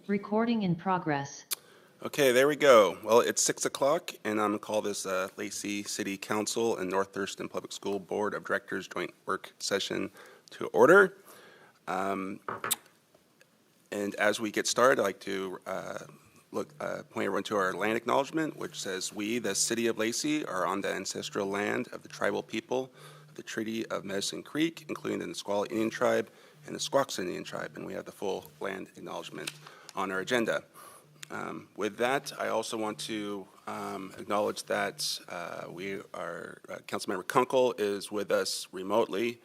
Recording in progress. Okay, there we go. Well, it's 6 o'clock, and I'm going to call this Lacey City Council and North Thurston Public School Board of Directors joint work session to order. And as we get started, I'd like to point everyone to our land acknowledgement, which says, "We, the City of Lacey, are on the ancestral land of the tribal people of the Treaty of Medicine Creek, including the Nisqually Indian Tribe and the Squaxin Indian Tribe," and we have the full land acknowledgement on our agenda. With that, I also want to acknowledge that Councilmember Kunkel is with us remotely.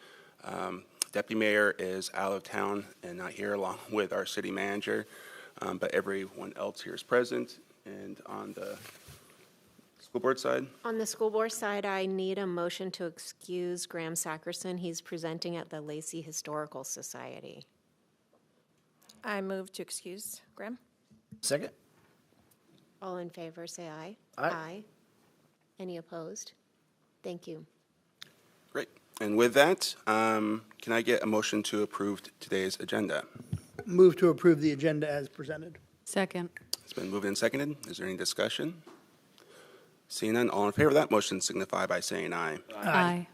Deputy Mayor is out of town and not here, along with our city manager, but everyone else here is present. And on the school board side? On the school board side, I need a motion to excuse Graham Sackerson. He's presenting at the Lacey Historical Society. I move to excuse Graham. Second. All in favor, say aye. Aye. Any opposed? Thank you. Great. And with that, can I get a motion to approve today's agenda? Move to approve the agenda as presented. Second. It's been moved and seconded. Is there any discussion? Seeing none, all in favor of that motion signify by saying aye. Aye.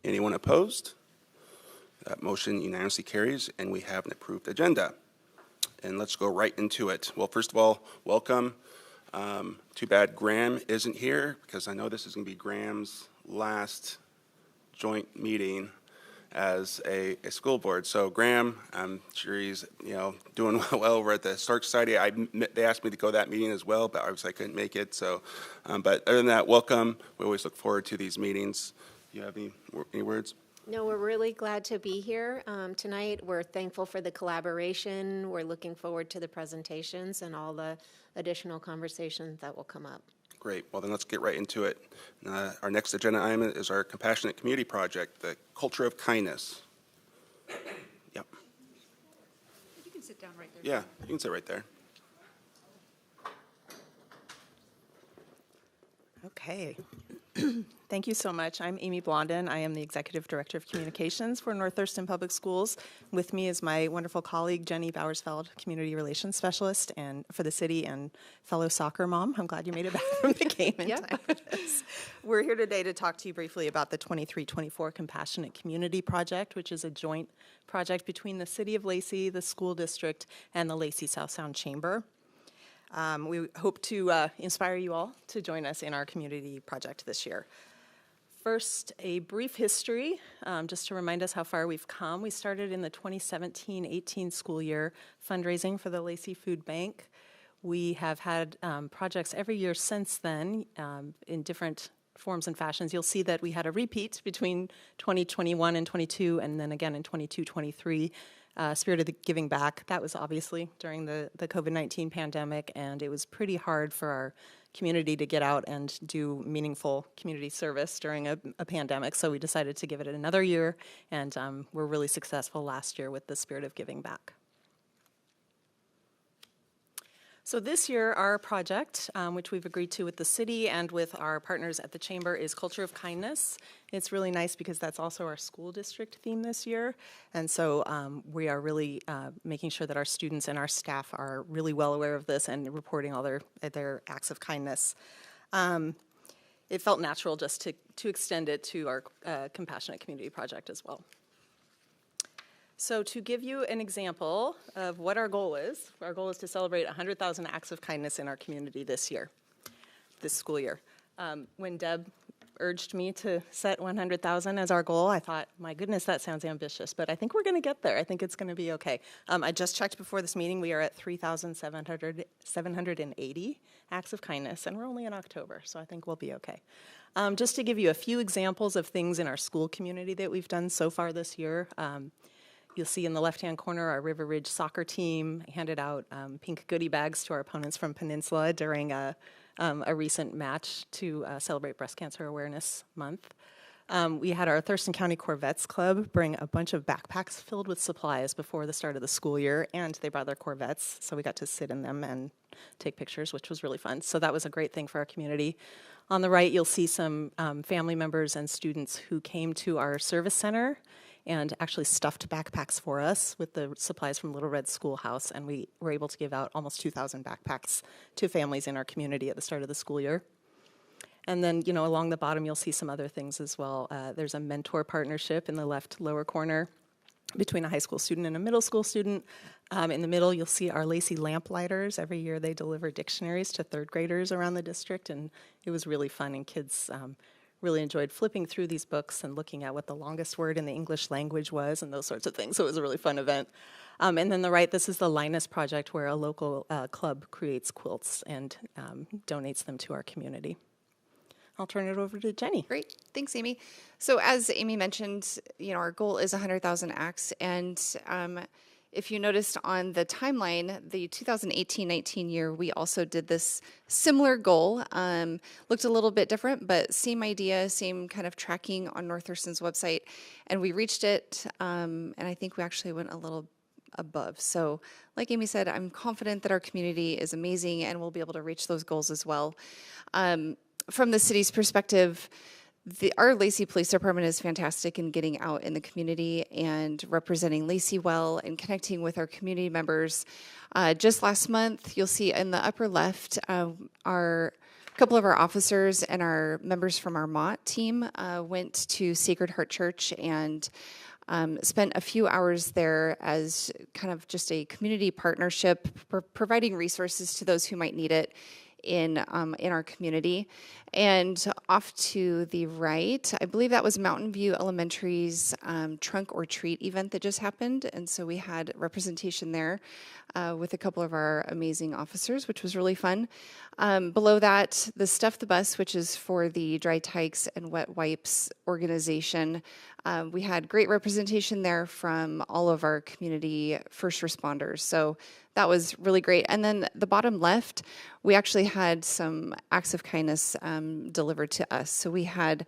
Anyone opposed? That motion unanimously carries, and we have an approved agenda. And let's go right into it. Well, first of all, welcome. Too bad Graham isn't here, because I know this is going to be Graham's last joint meeting as a school board. So Graham, I'm sure he's doing well over at the Historic Society. They asked me to go to that meeting as well, but obviously I couldn't make it. So, but other than that, welcome. We always look forward to these meetings. Do you have any words? No, we're really glad to be here tonight. We're thankful for the collaboration. We're looking forward to the presentations and all the additional conversations that will come up. Great. Well, then let's get right into it. Our next agenda item is our Compassionate Community Project, the Culture of Kindness. Yep. You can sit down right there. Yeah, you can sit right there. Okay. Thank you so much. I'm Amy Blondin. I am the Executive Director of Communications for North Thurston Public Schools. With me is my wonderful colleague, Jenny Bowersfeld, Community Relations Specialist and for the city and fellow soccer mom. I'm glad you made it back from the game in time for this. We're here today to talk to you briefly about the 23-24 Compassionate Community Project, which is a joint project between the City of Lacey, the school district, and the Lacey South Sound Chamber. We hope to inspire you all to join us in our community project this year. First, a brief history, just to remind us how far we've come. We started in the 2017-18 school year fundraising for the Lacey Food Bank. We have had projects every year since then in different forms and fashions. You'll see that we had a repeat between 2021 and 22, and then again in 22-23. Spirit of the Giving Back. That was obviously during the COVID-19 pandemic, and it was pretty hard for our community to get out and do meaningful community service during a pandemic, so we decided to give it another year, and we're really successful last year with the Spirit of Giving Back. So this year, our project, which we've agreed to with the city and with our partners at the Chamber, is Culture of Kindness. It's really nice because that's also our school district theme this year. And so we are really making sure that our students and our staff are really well aware of this and reporting all their acts of kindness. It felt natural just to extend it to our Compassionate Community Project as well. So to give you an example of what our goal is to celebrate 100,000 acts of kindness in our community this school year. When Deb urged me to set 100,000 as our goal, I thought, my goodness, that sounds ambitious, but I think we're going to get there. I think it's going to be okay. I just checked before this meeting. We are at 3,780 acts of kindness, and we're only in October, so I think we'll be okay. Just to give you a few examples of things in our school community that we've done so far this year. You'll see in the left-hand corner our River Ridge soccer team handed out pink goodie bags to our opponents from Peninsula during a recent match to celebrate Breast Cancer Awareness Month. We had our Thurston County Corvettes Club bring a bunch of backpacks filled with supplies before the start of the school year, and they brought their Corvettes, so we got to sit in them and take pictures, which was really fun. So that was a great thing for our community. On the right, you'll see some family members and students who came to our service center and actually stuffed backpacks for us with the supplies from Little Red Schoolhouse, and we were able to give out almost 2,000 backpacks to families in our community at the start of the school year. And then, along the bottom, you'll see some other things as well. There's a mentor partnership in the left lower corner between a high school student and a middle school student. In the middle, you'll see our Lacey Lamplighters. Every year they deliver dictionaries to third graders around the district, and it was really fun, and kids really enjoyed flipping through these books and looking at what the longest word in the English language was and those sorts of things. So it was a really fun event. And then the right, this is the Linus Project, where a local club creates quilts and donates them to our community. I'll turn it over to Jenny. Great. Thanks, Amy. So as Amy mentioned, our goal is 100,000 acts. And if you noticed on the timeline, the 2018-19 year, we also did this similar goal. Looked a little bit different, but same idea, same kind of tracking on North Thurston's website. And we reached it, and I think we actually went a little above. So like Amy said, I'm confident that our community is amazing and we'll be able to reach those goals as well. From the city's perspective, our Lacey Police Department is fantastic in getting out in the community and representing Lacey well and connecting with our community members. Just last month, you'll see in the upper left, a couple of our officers and our members from our Mott team went to Sacred Heart Church and spent a few hours there as kind of just a community partnership, providing resources to those who might need it in our community. And off to the right, I believe that was Mountain View Elementary's trunk or treat event that just happened. And so we had representation there with a couple of our amazing officers, which was really fun. Below that, the Stuff the Bus, which is for the Dry Tykes and Wet Wipes organization. We had great representation there from all of our community first responders. So that was really great. And then the bottom left, we actually had some acts of kindness delivered to us. So we had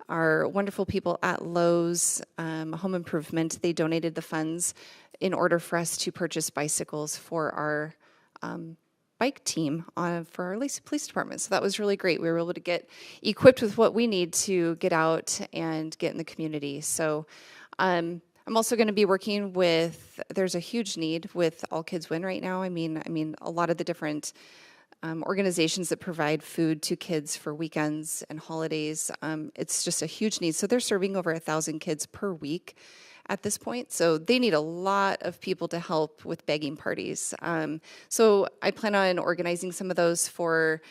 our wonderful people at Lowe's Home Improvement. They donated the funds in order for us to purchase bicycles for our bike team for our Lacey Police Department. So that was really great. We were able to get equipped with what we need to get out and get in the community. So I'm also going to be working with, there's a huge need with All Kids Win right now. I mean, a lot of the different organizations that provide food to kids for weekends and holidays, it's just a huge need. So they're serving over 1,000 kids per week at this point. So they need a lot of people to help with begging parties. So I plan on organizing some of those for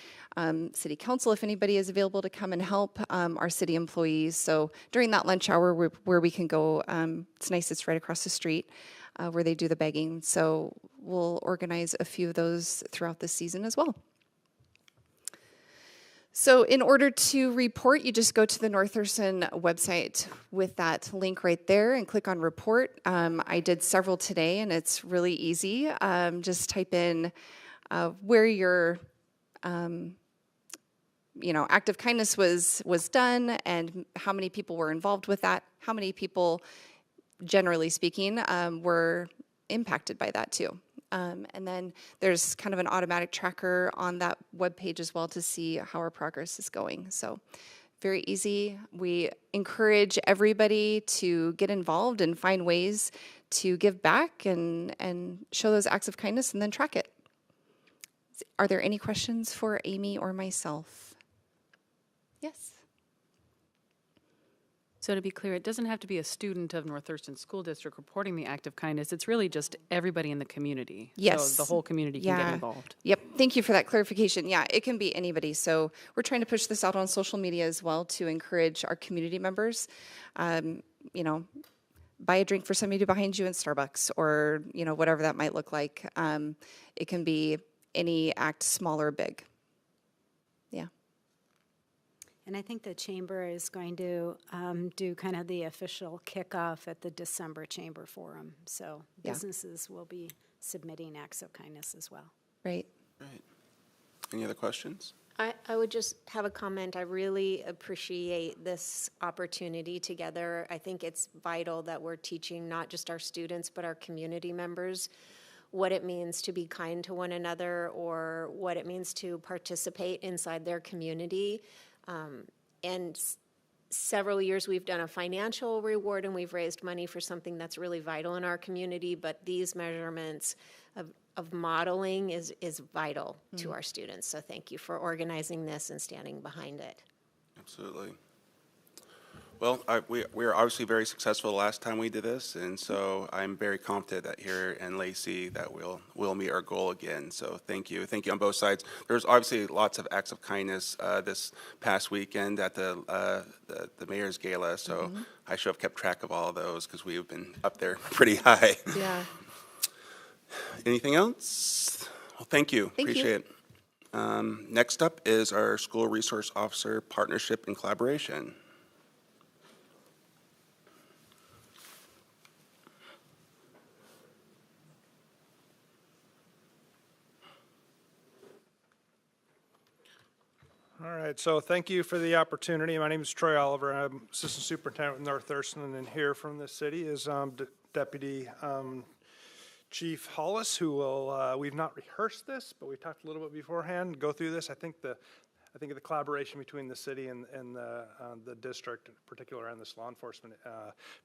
city council, if anybody is available to come and help our city employees. So during that lunch hour where we can go, it's nice, it's right across the street where they do the begging. So we'll organize a few of those throughout the season as well. So in order to report, you just go to the North Thurston website with that link right there and click on report. I did several today and it's really easy. Just type in where your act of kindness was done and how many people were involved with that, how many people, generally speaking, were impacted by that too. And then there's kind of an automatic tracker on that web page as well to see how our progress is going. So very easy. We encourage everybody to get involved and find ways to give back and show those acts of kindness and then track it. Are there any questions for Amy or myself? Yes. So to be clear, it doesn't have to be a student of North Thurston School District reporting the act of kindness. It's really just everybody in the community. Yes. So the whole community can get involved. Yep. Thank you for that clarification. Yeah, it can be anybody. So we're trying to push this out on social media as well to encourage our community members. Buy a drink for somebody behind you in Starbucks or, whatever that might look like. It can be any act, small or big. Yeah. And I think the chamber is going to do kind of the official kickoff at the December Chamber Forum. So businesses will be submitting acts of kindness as well. Right. Right. Any other questions? I would just have a comment. I really appreciate this opportunity together. I think it's vital that we're teaching not just our students, but our community members what it means to be kind to one another or what it means to participate inside their community. And several years we've done a financial reward and we've raised money for something that's really vital in our community, but these measurements of modeling is vital to our students. So thank you for organizing this and standing behind it. Absolutely. Well, we were obviously very successful the last time we did this, and so I'm very confident that here in Lacey that we'll meet our goal again. So thank you on both sides. There's obviously lots of acts of kindness this past weekend at the mayor's gala. So I should have kept track of all of those because we've been up there pretty high. Yeah. Anything else? Well, thank you. Thank you. Appreciate it. Next up is our school resource officer partnership and collaboration. All right, so thank you for the opportunity. My name is Troy Oliver. I'm Assistant Superintendent with North Thurston, and here from the city is Deputy Chief Hollis, who will, we've not rehearsed this, but we talked a little bit beforehand, go through this. I think the collaboration between the city and the district, in particular on this law enforcement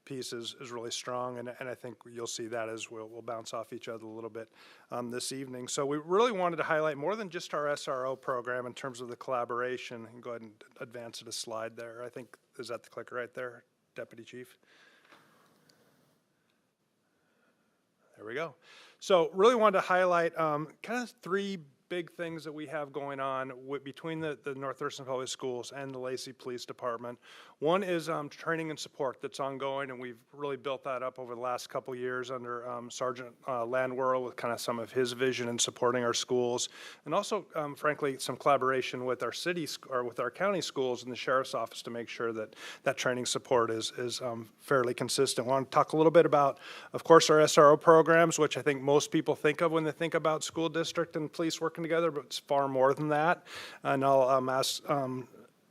piece, is really strong, and I think you'll see that as we'll bounce off each other a little bit this evening. So we really wanted to highlight more than just our SRO program in terms of the collaboration. And go ahead and advance it a slide there. I think, is that the clicker right there, Deputy Chief? There we go. So really wanted to highlight kind of three big things that we have going on between the North Thurston Public Schools and the Lacey Police Department. One is training and support that's ongoing, and we've really built that up over the last couple years under Sergeant Landworld with kind of some of his vision in supporting our schools, and also, frankly, some collaboration with our or with our county schools and the Sheriff's Office to make sure that that training support is fairly consistent. I want to talk a little bit about, of course, our SRO programs, which I think most people think of when they think about school district and police working together, but it's far more than that. And I'll ask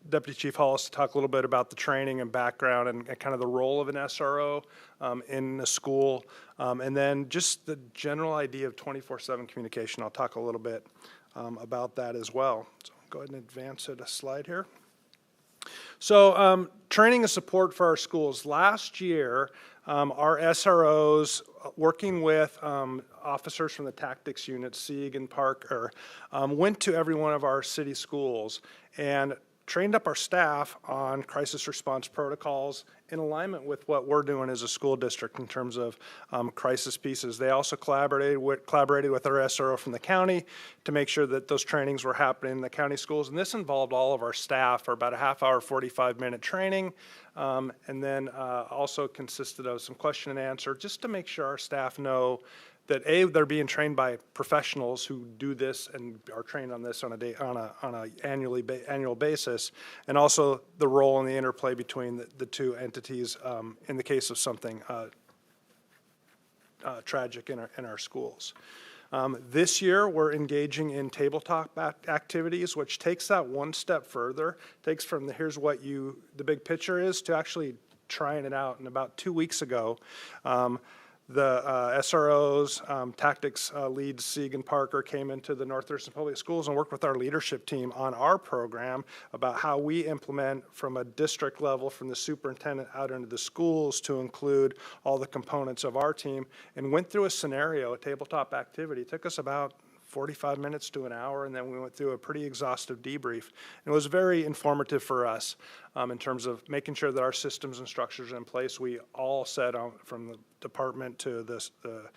Deputy Chief Hollis to talk a little bit about the training and background and kind of the role of an SRO in the school. And then just the general idea of 24/7 communication. I'll talk a little bit about that as well. So go ahead and advance it a slide here. So training and support for our schools. Last year, our SROs, working with officers from the tactics unit, Sieg and Parker, went to every one of our city schools and trained up our staff on crisis response protocols in alignment with what we're doing as a school district in terms of crisis pieces. They also collaborated with our SRO from the county to make sure that those trainings were happening in the county schools. And this involved all of our staff for about a half-hour, 45-minute training, and then also consisted of some question and answer just to make sure our staff know that they're being trained by professionals who do this and are trained on this on a annual basis, and also the role and the interplay between the two entities in the case of something tragic in our schools. This year, we're engaging in tabletop activities, which takes that one step further. Takes from here's what the big picture is to actually trying it out. And about 2 weeks ago, the SROs, tactics leads Sieg and Parker came into the North Thurston Public Schools and worked with our leadership team on our program about how we implement from a district level, from the superintendent out into the schools to include all the components of our team, and went through a scenario, a tabletop activity. It took us about 45 minutes to an hour, and then we went through a pretty exhaustive debrief. And it was very informative for us in terms of making sure that our systems and structures are in place. We all said from the department to the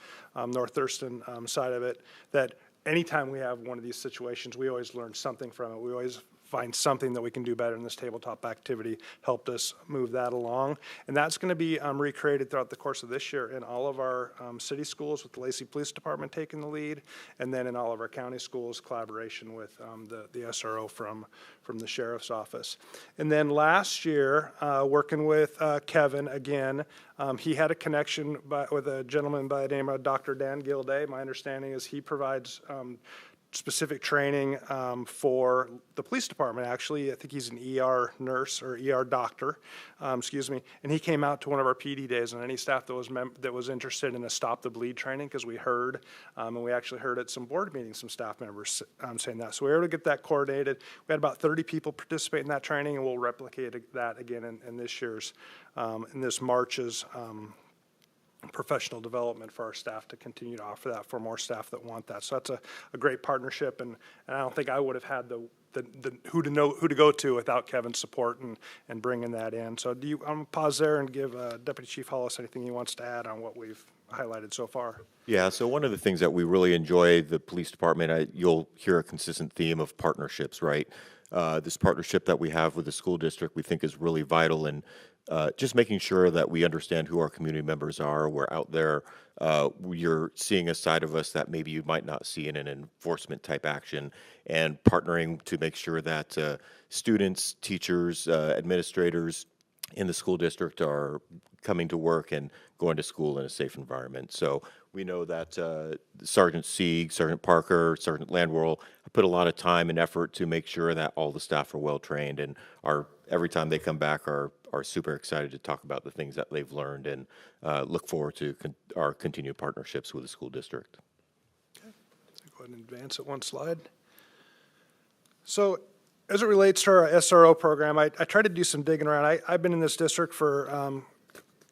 North Thurston side of it that anytime we have one of these situations, we always learn something from it. We always find something that we can do better, in this tabletop activity helped us move that along. And that's going to be recreated throughout the course of this year in all of our city schools, with the Lacey Police Department taking the lead, and then in all of our county schools, collaboration with the SRO from the Sheriff's Office. And then last year, working with Kevin again, he had a connection with a gentleman by the name of Dr. Dan Gilday. My understanding is he provides specific training for the police department, actually. I think he's an ER nurse or ER doctor, excuse me. And he came out to one of our PD days, and any staff that was interested in a Stop the Bleed training, because we heard, and we actually heard at some board meetings, some staff members saying that. So we were able to get that coordinated. We had about 30 people participate in that training, and we'll replicate that again in this year's, in this March's professional development for our staff to continue to offer that for more staff that want that. So that's a great partnership, and I don't think I would have had the who to go to without Kevin's support and bringing that in. So I'm gonna pause there and give Deputy Chief Hollis anything he wants to add on what we've highlighted so far. Yeah, so one of the things that we really enjoy, the police department, you'll hear a consistent theme of partnerships, right? This partnership that we have with the school district we think is really vital in just making sure that we understand who our community members are. We're out there, you're seeing a side of us that maybe you might not see in an enforcement type action, and partnering to make sure that students, teachers, administrators in the school district are coming to work and going to school in a safe environment. So we know that Sergeant Sieg, Sergeant Parker, Sergeant Landworld put a lot of time and effort to make sure that all the staff are well trained, and every time they come back are super excited to talk about the things that they've learned, and look forward to our continued partnerships with the school district. Okay, so go ahead and advance it one slide. So as it relates to our SRO program, I tried to do some digging around. I've been in this district for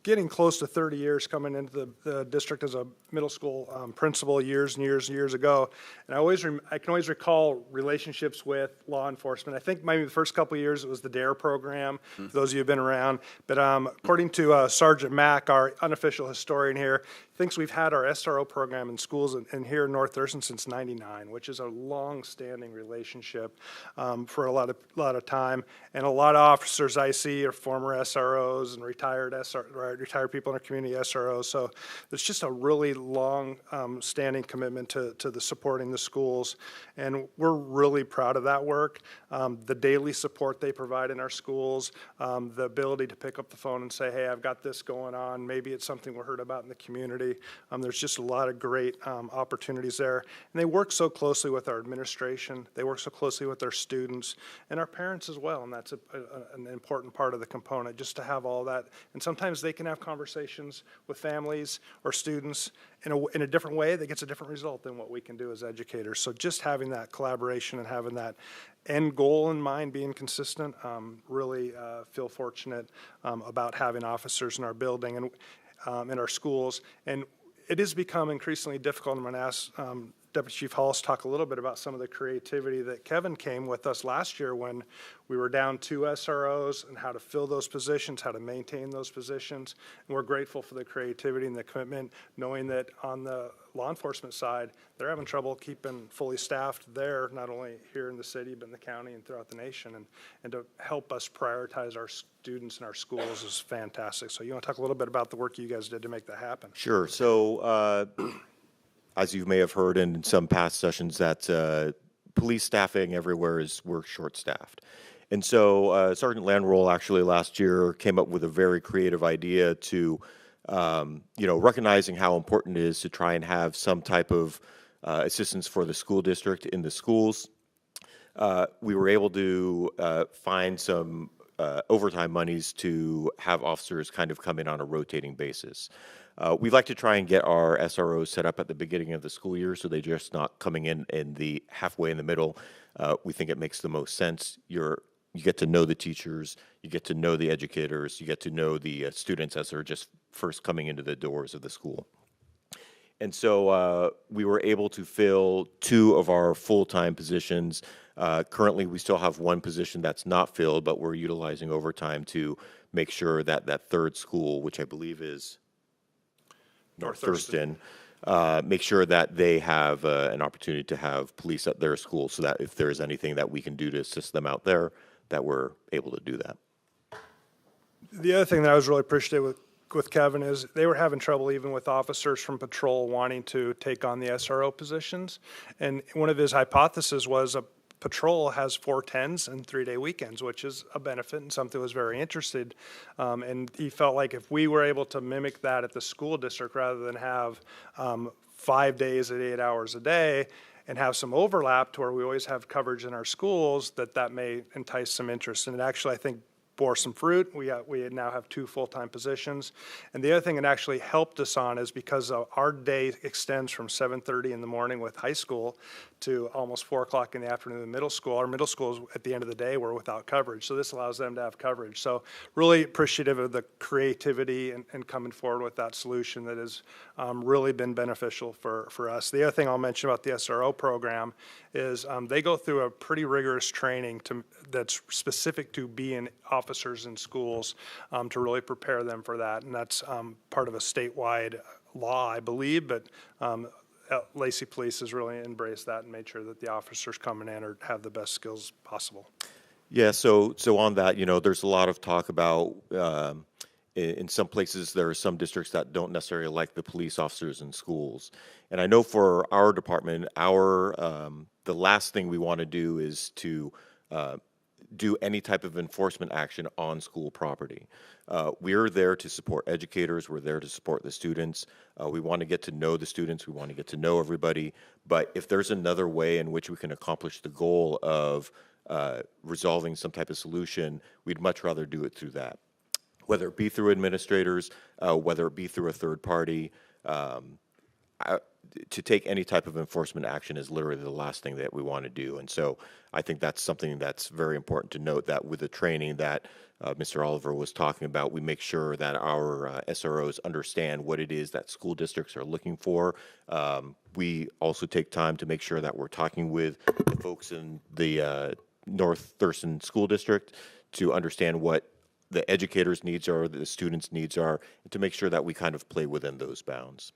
getting close to 30 years, coming into the district as a middle school principal years and years and years ago. And I can always recall relationships with law enforcement. I think maybe the first couple of years it was the DARE program, for those of you who have been around. But according to Sergeant Mack, our unofficial historian here, thinks we've had our SRO program in schools and here in North Thurston since '99, which is a long-standing relationship for a lot of time. And a lot of officers I see are former SROs and retired people in our community SROs. So there's just a really long standing commitment to the supporting the schools, and we're really proud of that work. The daily support they provide in our schools, the ability to pick up the phone and say, hey, I've got this going on, maybe it's something we heard about in the community. There's just a lot of great opportunities there, and they work so closely with our administration, they work so closely with their students and our parents as well, and that's an important part of the component, just to have all that. And sometimes they can have conversations with families or students in a different way that gets a different result than what we can do as educators. So just having that collaboration and having that end goal in mind, being consistent, really feel fortunate about having officers in our building and in our schools. And it has become increasingly difficult. I'm going to ask Deputy Chief Hollis talk a little bit about some of the creativity that Kevin came with us last year when we were down 2 SROs, and how to fill those positions, how to maintain those positions. And we're grateful for the creativity and the commitment, knowing that on the law enforcement side, they're having trouble keeping fully staffed there, not only here in the city, but in the county and throughout the nation. And to help us prioritize our students and our schools is fantastic. So you want to talk a little bit about the work you guys did to make that happen? Sure. So as you may have heard in some past sessions, that police staffing everywhere we're short-staffed. And so Sergeant Landroll actually last year came up with a very creative idea to, recognizing how important it is to try and have some type of assistance for the school district in the schools. We were able to find some overtime monies to have officers kind of come in on a rotating basis. We'd like to try and get our SROs set up at the beginning of the school year, so they're just not coming in the halfway in the middle. We think it makes the most sense. You get to know the teachers, you get to know the educators, you get to know the students as they're just first coming into the doors of the school. And so we were able to fill 2 of our full-time positions. Currently, we still have 1 position that's not filled, but we're utilizing overtime to make sure that that 3rd school, which I believe is North Thurston, make sure that they have an opportunity to have police at their school, so that if there's anything that we can do to assist them out there, that we're able to do that. The other thing that I was really appreciative with Kevin is they were having trouble even with officers from patrol wanting to take on the SRO positions. And one of his hypotheses was a patrol has 4 10s and 3-day weekends, which is a benefit and something was very interested. And he felt like if we were able to mimic that at the school district rather than have 5 days at 8 hours a day, and have some overlap to where we always have coverage in our schools, that may entice some interest. And it actually, I think, bore some fruit. We now have 2 full-time positions. And the other thing it actually helped us on is because our day extends from 7:30 in the morning with high school to almost 4 o'clock in the afternoon in middle school. Our middle schools, at the end of the day, were without coverage. So this allows them to have coverage. So really appreciative of the creativity and coming forward with that solution that has really been beneficial for us. The other thing I'll mention about the SRO program is they go through a pretty rigorous training that's specific to being officers in schools to really prepare them for that. And that's part of a statewide law, I believe, but Lacey Police has really embraced that and made sure that the officers coming in have the best skills possible. Yeah, so on that, there's a lot of talk about in some places there are some districts that don't necessarily like the police officers in schools. And I know for our department, the last thing we want to do is to do any type of enforcement action on school property. We're there to support educators. We're there to support the students. We want to get to know the students. We want to get to know everybody. But if there's another way in which we can accomplish the goal of resolving some type of solution, we'd much rather do it through that. Whether it be through administrators, whether it be through a third party, to take any type of enforcement action is literally the last thing that we want to do. And so I think that's something that's very important to note, that with the training that Mr. Oliver was talking about, we make sure that our SROs understand what it is that school districts are looking for. We also take time to make sure that we're talking with the folks in the North Thurston School District to understand what the educators' needs are, the students' needs are, and to make sure that we kind of play within those bounds.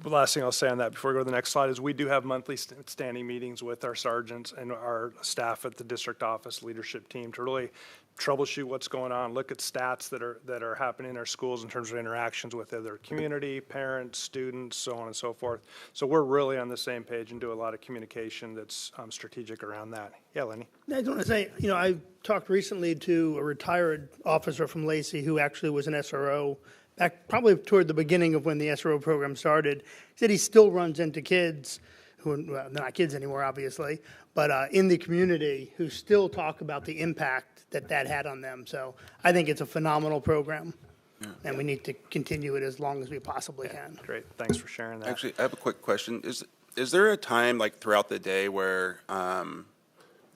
The last thing I'll say on that before we go to the next slide is we do have monthly standing meetings with our sergeants and our staff at the district office leadership team to really troubleshoot what's going on, look at stats that are happening in our schools in terms of interactions with other community, parents, students, so on and so forth. So we're really on the same page and do a lot of communication that's strategic around that. Yeah, Lenny? I just want to say, I talked recently to a retired officer from Lacey who actually was an SRO back probably toward the beginning of when the SRO program started. He said he still runs into kids who, well, they're not kids anymore, obviously, but in the community who still talk about the impact that had on them. So I think it's a phenomenal program, and we need to continue it as long as we possibly can. Great. Thanks for sharing that. Actually, I have a quick question. Is there a time, like, throughout the day where the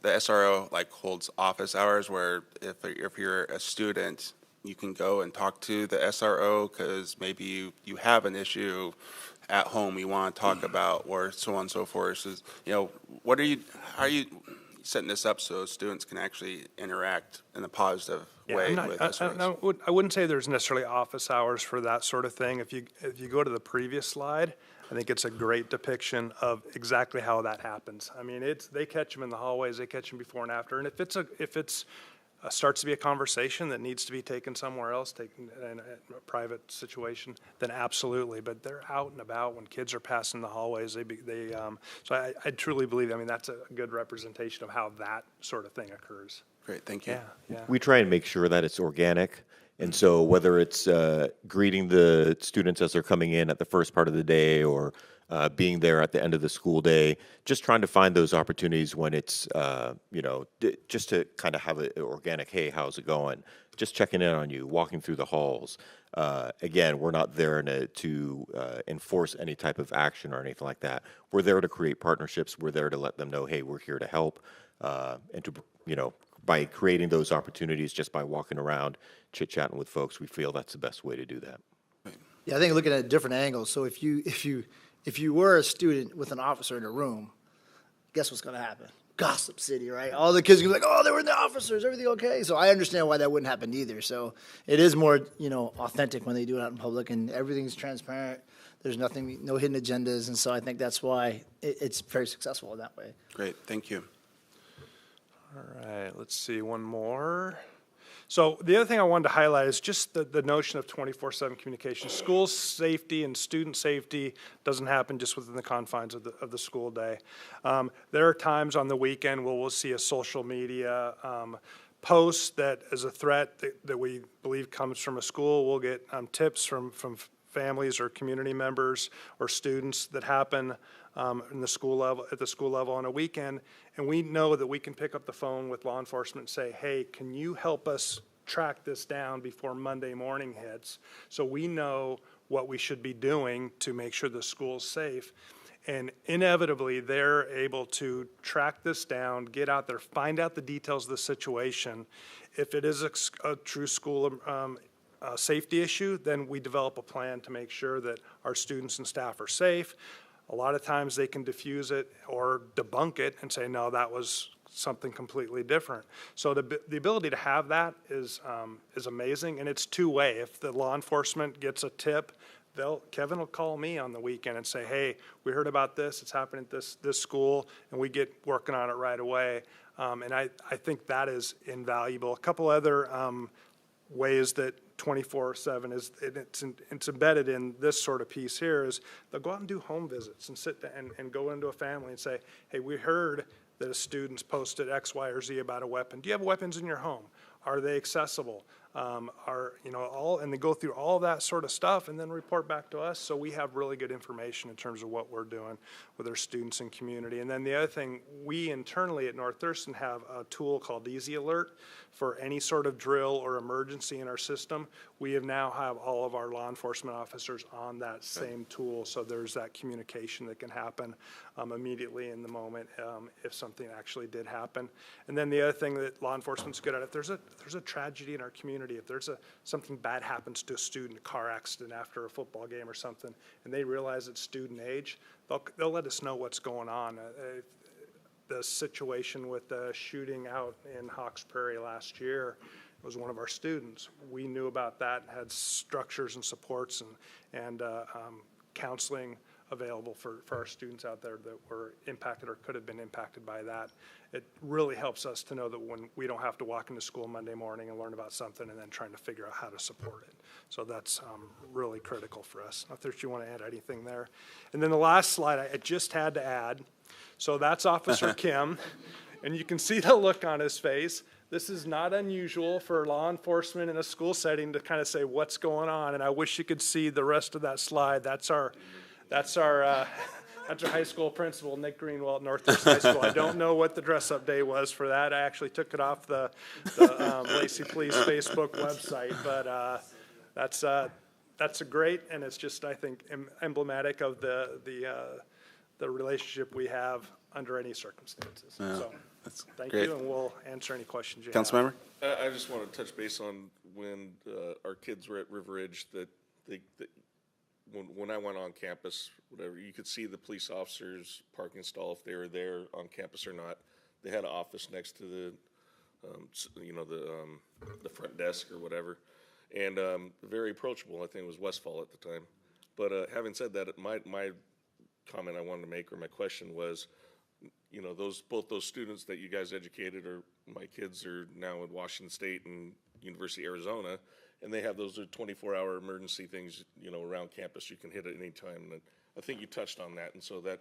SRO, like, holds office hours where if you're a student, you can go and talk to the SRO because maybe you have an issue at home you want to talk about, or so on and so forth? So, how are you setting this up so students can actually interact in a positive way with SROs? I wouldn't say there's necessarily office hours for that sort of thing. If you go to the previous slide, I think it's a great depiction of exactly how that happens. I mean, they catch them in the hallways, they catch them before and after, and if it's starts to be a conversation that needs to be taken somewhere else, taken in a private situation, then absolutely. But they're out and about when kids are passing the hallways. So I truly believe, that's a good representation of how that sort of thing occurs. Great, thank you. Yeah. We try and make sure that it's organic. And so whether it's greeting the students as they're coming in at the first part of the day, or being there at the end of the school day, just trying to find those opportunities when it's, just to kind of have an organic, hey, how's it going? Just checking in on you, walking through the halls. Again, we're not there to enforce any type of action or anything like that. We're there to create partnerships. We're there to let them know, hey, we're here to help. And to, by creating those opportunities, just by walking around, chit-chatting with folks, we feel that's the best way to do that. Yeah, I think looking at different angles. So if you were a student with an officer in a room, guess what's going to happen? Gossip City, right? All the kids are going to be like, oh, they were the officers, everything okay? So I understand why that wouldn't happen either. So it is more, authentic when they do it out in public, and everything's transparent. There's nothing, no hidden agendas, and so I think that's why it's very successful in that way. Great, thank you. All right, let's see, one more. So the other thing I wanted to highlight is just the notion of 24/7 communication. School safety and student safety doesn't happen just within the confines of the school day. There are times on the weekend where we'll see a social media post that is a threat that we believe comes from a school. We'll get tips from families or community members or students that happen in the school level, at the school level on a weekend, and we know that we can pick up the phone with law enforcement and say, hey, can you help us track this down before Monday morning hits, so we know what we should be doing to make sure the school's safe. And inevitably, they're able to track this down, get out there, find out the details of the situation. If it is a true school safety issue, then we develop a plan to make sure that our students and staff are safe. A lot of times they can diffuse it or debunk it and say, no, that was something completely different. So the ability to have that is amazing, and it's two-way. If the law enforcement gets a tip, Kevin will call me on the weekend and say, hey, we heard about this, it's happening at this school, and we get working on it right away. And I think that is invaluable. A couple other ways that 24/7 is, it's embedded in this sort of piece here, is they'll go out and do home visits and sit down and go into a family and say, hey, we heard that a student's posted X, Y, or Z about a weapon. Do you have weapons in your home? Are they accessible? And they go through all that sort of stuff and then report back to us, so we have really good information in terms of what we're doing with our students and community. And then the other thing, we internally at North Thurston have a tool called Easy Alert for any sort of drill or emergency in our system. We now have all of our law enforcement officers on that same tool, so there's that communication that can happen immediately in the moment if something actually did happen. And then the other thing that law enforcement's good at, if there's a tragedy in our community, if there's something bad happens to a student, a car accident after a football game or something, and they realize it's student age, they'll let us know what's going on. The situation with the shooting out in Hawks Prairie last year was one of our students. We knew about that, had structures and supports and counseling available for our students out there that were impacted or could have been impacted by that. It really helps us to know that when we don't have to walk into school Monday morning and learn about something and then trying to figure out how to support it. So that's really critical for us. Not that you want to add anything there. And then the last slide I just had to add. So that's Officer Kim, and you can see the look on his face. This is not unusual for law enforcement in a school setting to kind of say what's going on, and I wish you could see the rest of that slide. That's our high school principal, Nick Greenwell at North Thurston High School. I don't know what the dress-up day was for that. I actually took it off the Lacey Police Facebook website, but that's a great, and it's just, I think, emblematic of the relationship we have under any circumstances. Yeah, so thank great. you, and we'll answer any questions you have. Councilmember? I just want to touch base on when our kids were at River Ridge, that when I went on campus, whatever, you could see the police officers' parking stall, if they were there on campus or not. They had an office next to the front desk or whatever, and very approachable. I think it was Westfall at the time. But having said that, my comment I wanted to make, or my question was, both those students that you guys educated, or my kids are now in Washington State and University of Arizona, and they have those 24-hour emergency things, around campus you can hit at any time. And I think you touched on that, and so that,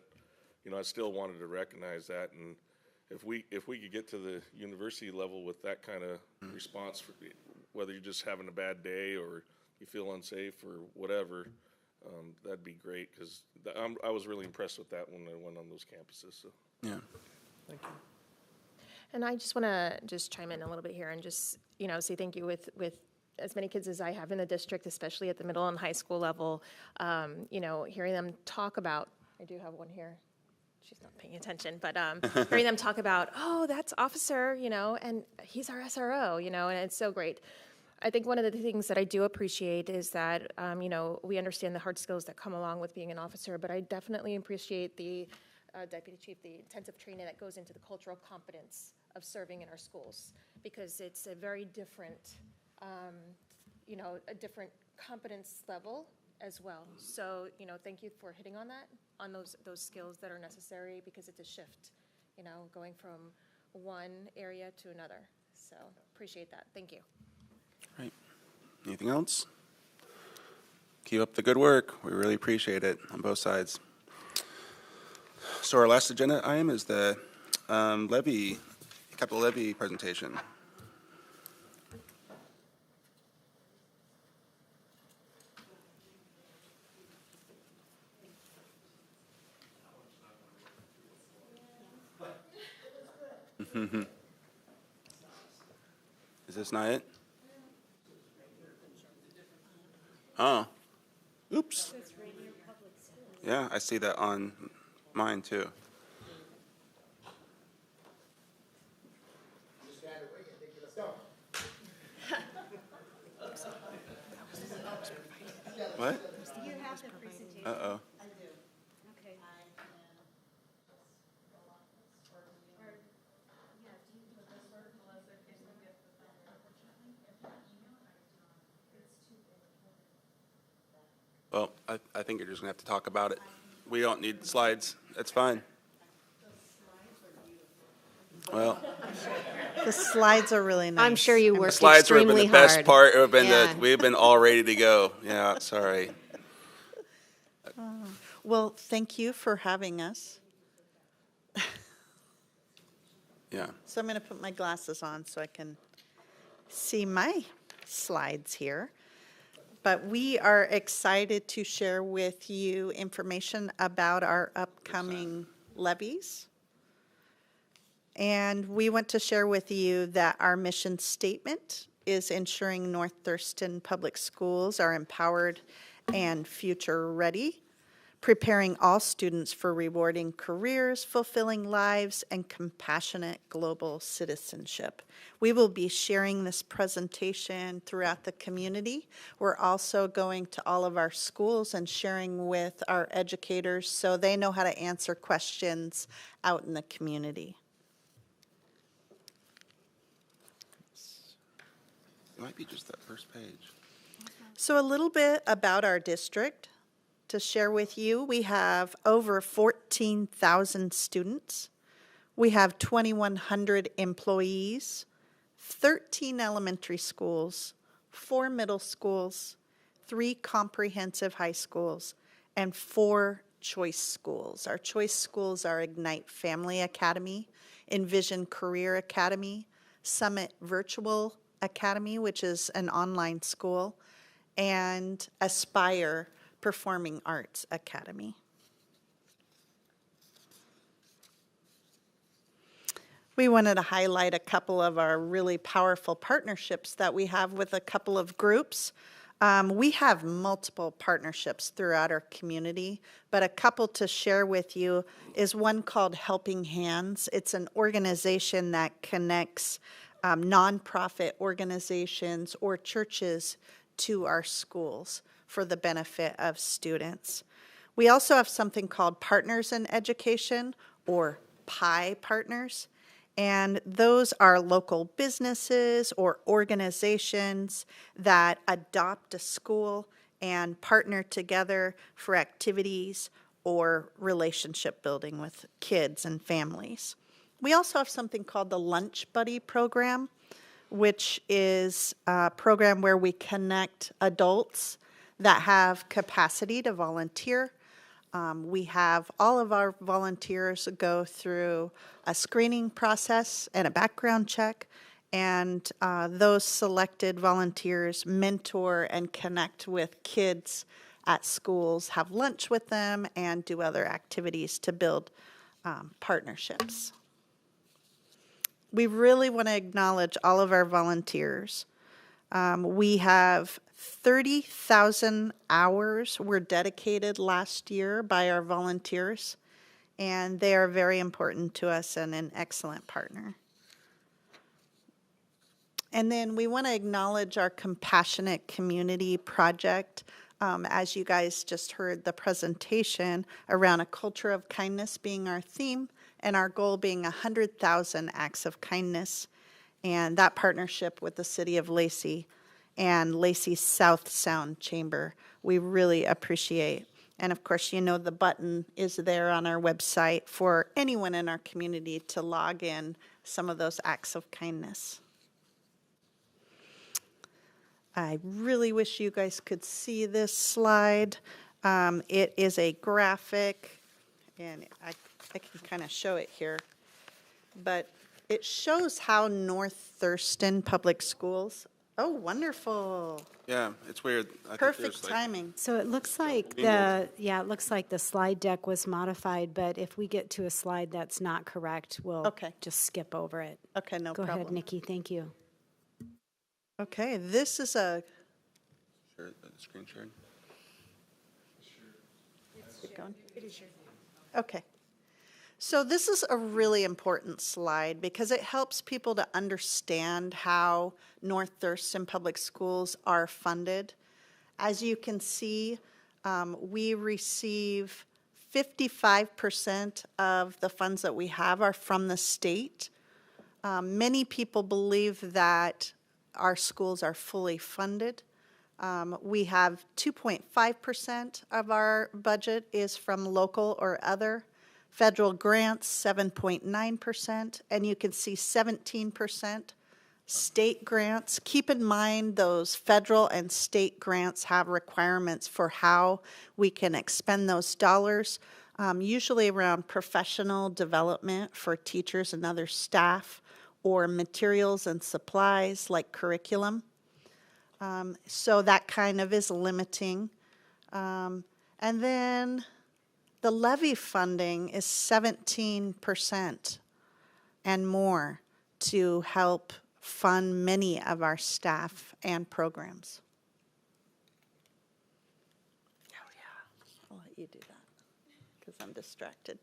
I still wanted to recognize that. And if we could get to the university level with that kind of response, whether you're just having a bad day or you feel unsafe or whatever, that'd be great, because I was really impressed with that when I went on those campuses. So. Yeah. Thank you. And I just want to chime in a little bit here and just, say thank you with as many kids as I have in the district, especially at the middle and high school level, hearing them talk about, I do have one here. She's not paying attention, but hearing them talk about, oh, that's Officer, and he's our SRO, and it's so great. I think one of the things that I do appreciate is that, we understand the hard skills that come along with being an officer, but I definitely appreciate the Deputy Chief, the intensive training that goes into the cultural competence of serving in our schools, because it's a very different, a different competence level as well. So, thank you for hitting on that, on those skills that are necessary, because it's a shift, going from one area to another. So, appreciate that. Thank you. Right. Anything else? Keep up the good work. We really appreciate it on both sides. So our last agenda item is the capital levy presentation. Is this not it? Oh, oops. Yeah, I see that on mine too. What? Uh-oh. Well, I think you're just gonna have to talk about it. We don't need slides. That's fine. Well, The slides are really nice. I'm sure you the worked slides would have been extremely the best hard. part. It would have been Yeah. we've been all ready to go. Yeah, sorry. Well, thank you for having us. Yeah. So I'm going to put my glasses on so I can see my slides here. But we are excited to share with you information about our upcoming levies. And we want to share with you that our mission statement is ensuring North Thurston Public Schools are empowered and future ready, preparing all students for rewarding careers, fulfilling lives, and compassionate global citizenship. We will be sharing this presentation throughout the community. We're also going to all of our schools and sharing with our educators so they know how to answer questions out in the community. It might be just that first page. So a little bit about our district to share with you. We have over 14,000 students. We have 2,100 employees, 13 elementary schools, 4 middle schools, 3 comprehensive high schools, and 4 choice schools. Our choice schools are Ignite Family Academy, Envision Career Academy, Summit Virtual Academy, which is an online school, and Aspire Performing Arts Academy. We wanted to highlight a couple of our really powerful partnerships that we have with a couple of groups. We have multiple partnerships throughout our community, but a couple to share with you is one called Helping Hands. It's an organization that connects nonprofit organizations or churches to our schools for the benefit of students. We also have something called Partners in Education, or PI Partners, and those are local businesses or organizations that adopt a school and partner together for activities or relationship building with kids and families. We also have something called the Lunch Buddy program, which is a program where we connect adults that have capacity to volunteer. We have all of our volunteers go through a screening process and a background check, and those selected volunteers mentor and connect with kids at schools, have lunch with them, and do other activities to build partnerships. We really want to acknowledge all of our volunteers. We have 30,000 hours were dedicated last year by our volunteers, and they are very important to us and an excellent partner. And then we want to acknowledge our Compassionate Community Project. As you guys just heard the presentation around a culture of kindness being our theme, and our goal being 100,000 acts of kindness, and that partnership with the City of Lacey and Lacey's South Sound Chamber, we really appreciate. And of course, you know the button is there on our website for anyone in our community to log in some of those acts of kindness. I really wish you guys could see this slide. It is a graphic, and I can kind of show it here, but it shows how North Thurston Public Schools Oh, wonderful. Yeah, it's weird. I think Perfect there's, like, timing. So it looks like mingled. it looks like the slide deck was modified, but if we get to a slide that's not correct, we'll Okay. just skip over it. Okay, no Go problem. ahead, Nikki, thank you. Okay, this is a, Share the screen shared. okay. So this is a really important slide because it helps people to understand how North Thurston Public Schools are funded. As you can see, we receive 55% of the funds that we have are from the state. Many people believe that our schools are fully funded. We have 2.5% of our budget is from local or other. Federal grants, 7.9%, and you can see 17% state grants. Keep in mind those federal and state grants have requirements for how we can expend those dollars, usually around professional development for teachers and other staff, or materials and supplies like curriculum. So that kind of is limiting. And then the levy funding is 17% and more to help fund many of our staff and programs. Oh, yeah. I'll let you do that because I'm distracted.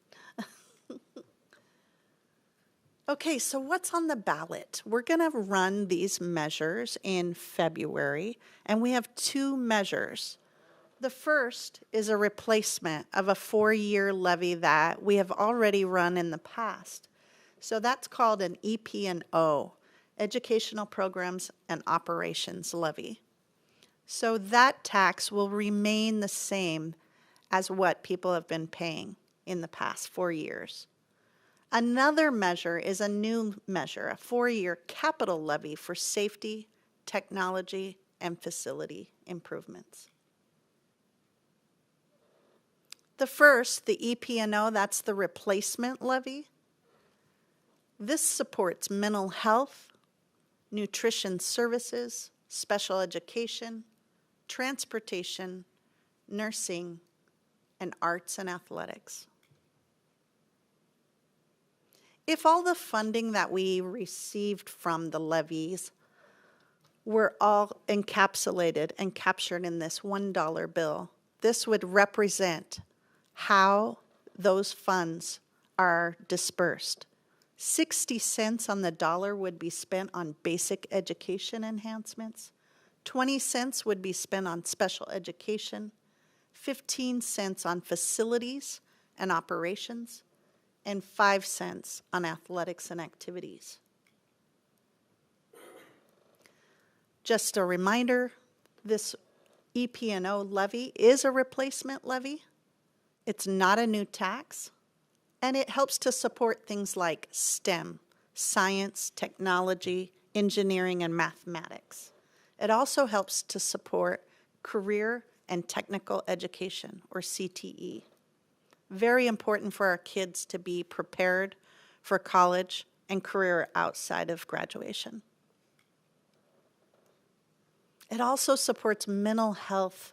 Okay, so what's on the ballot? We're going to run these measures in February, and we have two measures. The first is a replacement of a 4-year levy that we have already run in the past. So that's called an EP&O, Educational Programs and Operations Levy. So that tax will remain the same as what people have been paying in the past 4 years. Another measure is a new measure, a 4-year capital levy for safety, technology, and facility improvements. The first, the EP&O, that's the replacement levy. This supports mental health, nutrition services, special education, transportation, nursing, and arts and athletics. If all the funding that we received from the levies were all encapsulated and captured in this $1 bill, this would represent how those funds are dispersed. 60 cents on the dollar would be spent on basic education enhancements. 20 cents would be spent on special education. 15 cents on facilities and operations. And 5 cents on athletics and activities. Just a reminder, this EP&O levy is a replacement levy. It's not a new tax, and it helps to support things like STEM, science, technology, engineering, and mathematics. It also helps to support career and technical education, or CTE. Very important for our kids to be prepared for college and career outside of graduation. It also supports mental health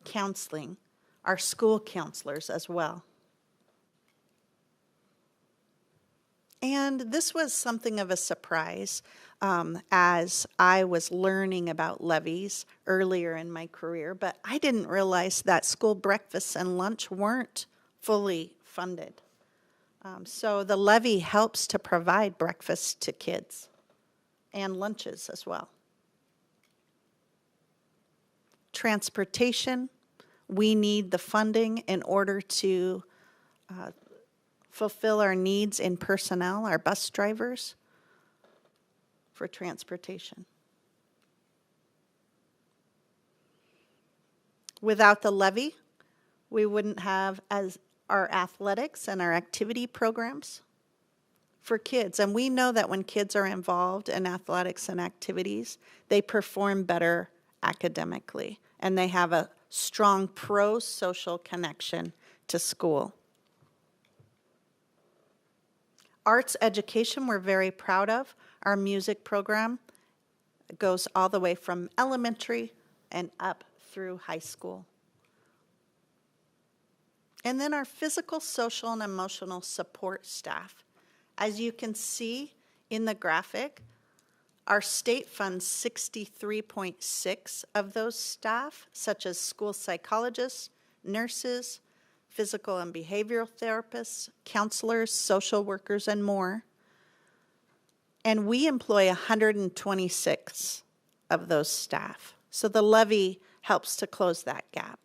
counseling, our school counselors as well. And this was something of a surprise as I was learning about levies earlier in my career, but I didn't realize that school breakfast and lunch weren't fully funded. So the levy helps to provide breakfast to kids and lunches as well. Transportation, we need the funding in order to fulfill our needs in personnel, our bus drivers, for transportation. Without the levy, we wouldn't have as our athletics and our activity programs for kids. And we know that when kids are involved in athletics and activities, they perform better academically, and they have a strong pro-social connection to school. Arts education, we're very proud of. Our music program goes all the way from elementary and up through high school. And then our physical, social, and emotional support staff. As you can see in the graphic, our state funds 63.6 of those staff, such as school psychologists, nurses, physical and behavioral therapists, counselors, social workers, and more. And we employ 126 of those staff. So the levy helps to close that gap.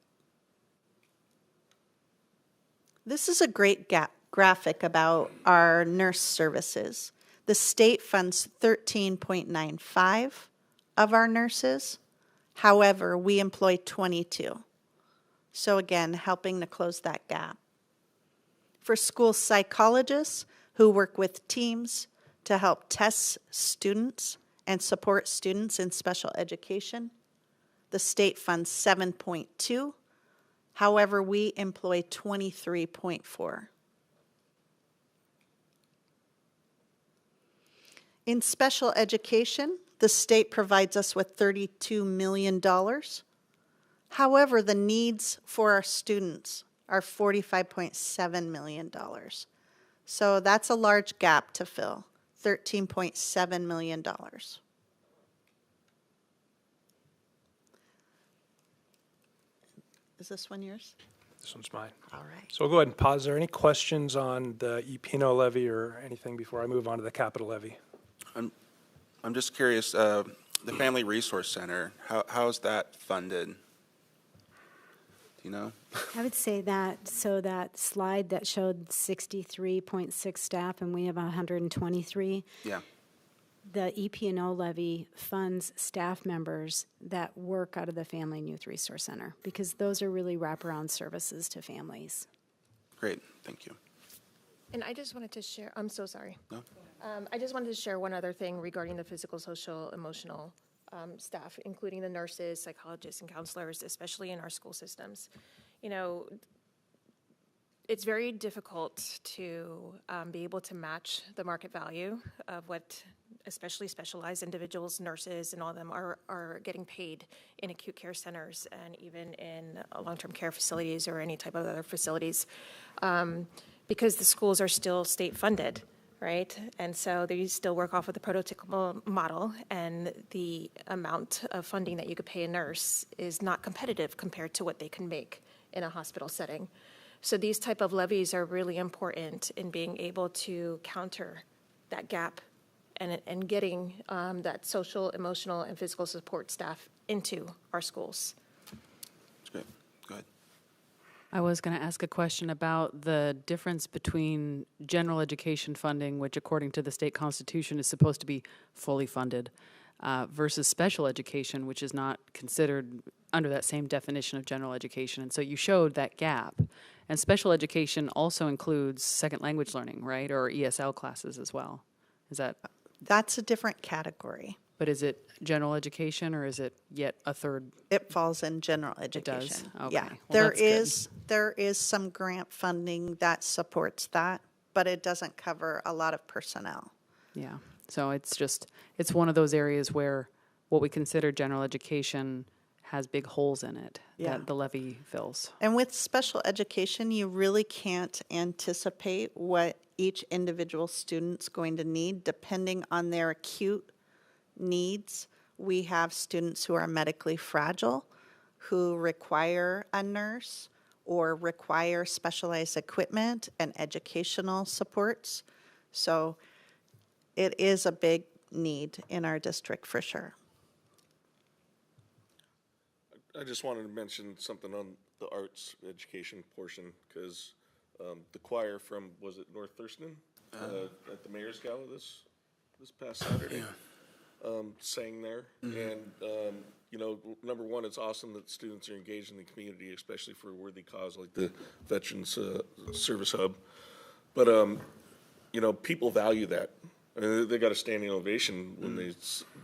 This is a great graphic about our nurse services. The state funds 13.95 of our nurses. However, we employ 22. So again, helping to close that gap. For school psychologists who work with teams to help test students and support students in special education, the state funds 7.2. However, we employ 23.4. In special education, the state provides us with $32 million. However, the needs for our students are $45.7 million. So that's a large gap to fill, $13.7 million. Is this one yours? This one's mine. All right. So we'll go ahead and pause. Are there any questions on the EP&O levy or anything before I move on to the capital levy? I'm just curious, the Family Resource Center, how's that funded? Do you know? I would say that, so that slide that showed 63.6 staff and we have 123. Yeah. The EP&O levy funds staff members that work out of the Family and Youth Resource Center because those are really wraparound services to families. Great, thank you. And I just wanted to share, I'm so sorry. No? I just wanted to share one other thing regarding the physical, social, emotional staff, including the nurses, psychologists, and counselors, especially in our school systems. You know, it's very difficult to be able to match the market value of what especially specialized individuals, nurses, and all of them are getting paid in acute care centers and even in long-term care facilities or any type of other facilities because the schools are still state-funded, right? And so they still work off of the prototypical model, and the amount of funding that you could pay a nurse is not competitive compared to what they can make in a hospital setting. So these type of levies are really important in being able to counter that gap and getting that social, emotional, and physical support staff into our schools. That's great. Go ahead. I was going to ask a question about the difference between general education funding, which according to the state constitution is supposed to be fully funded, versus special education, which is not considered under that same definition of general education. And so you showed that gap. And special education also includes second language learning, right? Or ESL classes as well. Is that? That's a different category. But is it general education or is it yet a third? It falls in general education. It does? Okay. Yeah, Well, there is some grant funding that supports that, but it doesn't cover a lot of personnel. Yeah. So it's one of those areas where what we consider general education has big holes in it that the levy fills. And with special education, you really can't anticipate what each individual student's going to need depending on their acute needs. We have students who are medically fragile, who require a nurse or require specialized equipment and educational supports. So it is a big need in our district for sure. I just wanted to mention something on the arts education portion, because the choir from, was it North Thurston? At the Mayor's Gala this past Saturday, sang there. And, you know, number one, it's awesome that students are engaged in the community, especially for a worthy cause like the Veterans Service Hub. But, you know, people value that. I mean, they got a standing ovation when they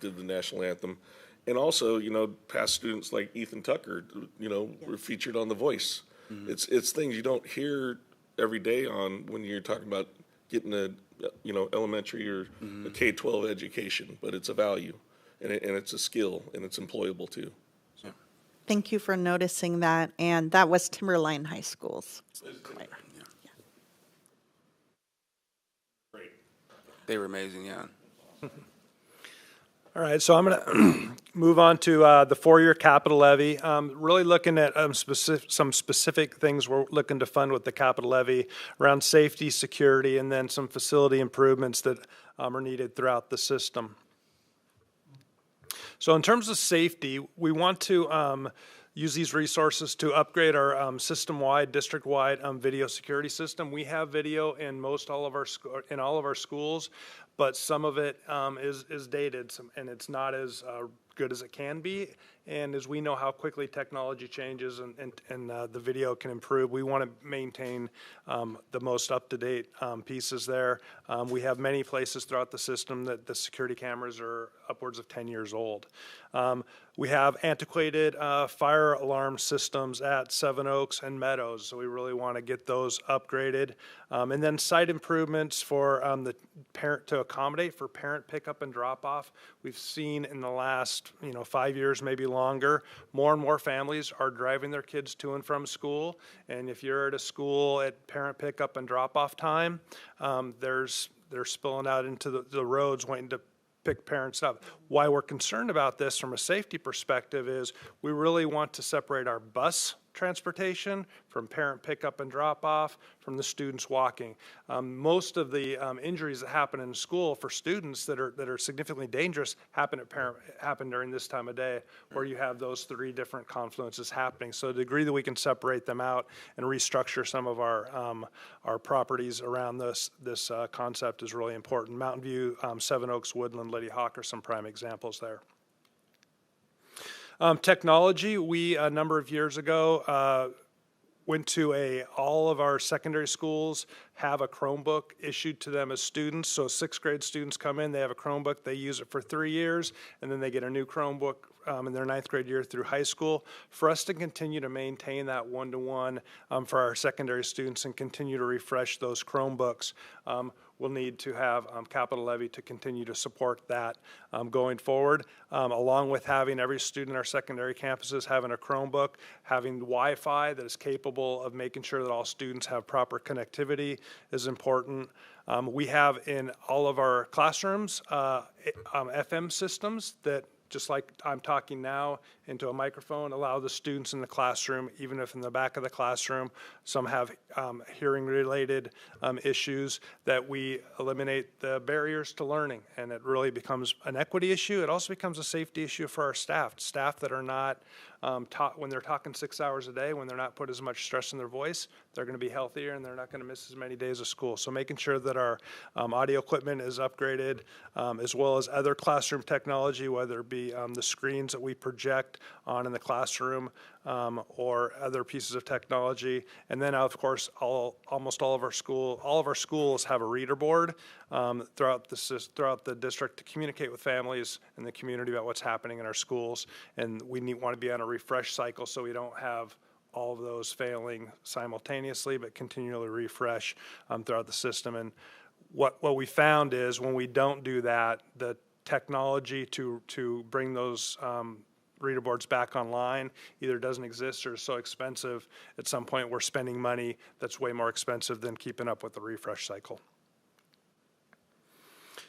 did the national anthem. And also, you know, past students like Ethan Tucker, you know, were featured on The Voice. It's things you don't hear every day on when you're talking about getting a, you know, elementary or a K-12 education, but it's a value. and it's a skill, and it's employable too. So. Thank you for noticing that, and that was Timberline High School's. Great. They were amazing, yeah. All right, so I'm going to move on to the four-year capital levy. Really looking at some specific things we're looking to fund with the capital levy around safety, security, and then some facility improvements that are needed throughout the system. So in terms of safety, we want to use these resources to upgrade our system-wide, district-wide video security system. We have video in all of our schools, but some of it is dated, and it's not as good as it can be. And as we know how quickly technology changes and the video can improve, we want to maintain the most up-to-date pieces there. We have many places throughout the system that the security cameras are upwards of 10 years old. We have antiquated fire alarm systems at Seven Oaks and Meadows, so we really want to get those upgraded. And then site improvements for the parent to accommodate for parent pickup and drop off. We've seen in the last 5 years, maybe longer, more and more families are driving their kids to and from school. And if you're at a school at parent pickup and drop off time, they're spilling out into the roads waiting to pick parents up. Why we're concerned about this from a safety perspective is we really want to separate our bus transportation from parent pickup and drop off from the students walking. Most of the injuries that happen in school for students that are significantly dangerous happen during this time of day, where you have those three different confluences happening. So the degree that we can separate them out and restructure some of our properties around this concept is really important. Mountain View, Seven Oaks, Woodland, Lady Hawk are some prime examples there. Technology, we a number of years ago went to all of our secondary schools have a Chromebook issued to them as students. So sixth grade students come in, they have a Chromebook, they use it for 3 years, and then they get a new Chromebook in their ninth grade year through high school. For us to continue to maintain that one-to-one for our secondary students and continue to refresh those Chromebooks, we'll need to have capital levy to continue to support that going forward, along with having every student in our secondary campuses having a Chromebook, having Wi-Fi that is capable of making sure that all students have proper connectivity is important. We have in all of our classrooms FM systems that, just like I'm talking now into a microphone, allow the students in the classroom, even if in the back of the classroom, some have hearing-related issues, that we eliminate the barriers to learning. And it really becomes an equity issue. It also becomes a safety issue for our staff that are not taught, when they're talking 6 hours a day, when they're not put as much stress in their voice, they're going to be healthier and they're not going to miss as many days of school. So making sure that our audio equipment is upgraded, as well as other classroom technology, whether it be the screens that we project on in the classroom or other pieces of technology. And then, of course, almost all of our schools have a reader board throughout the district to communicate with families and the community about what's happening in our schools. And we want to be on a refresh cycle so we don't have all of those failing simultaneously, but continually refresh throughout the system. And what we found is when we don't do that, the technology to bring those reader boards back online either doesn't exist or is so expensive. At some point, we're spending money that's way more expensive than keeping up with the refresh cycle.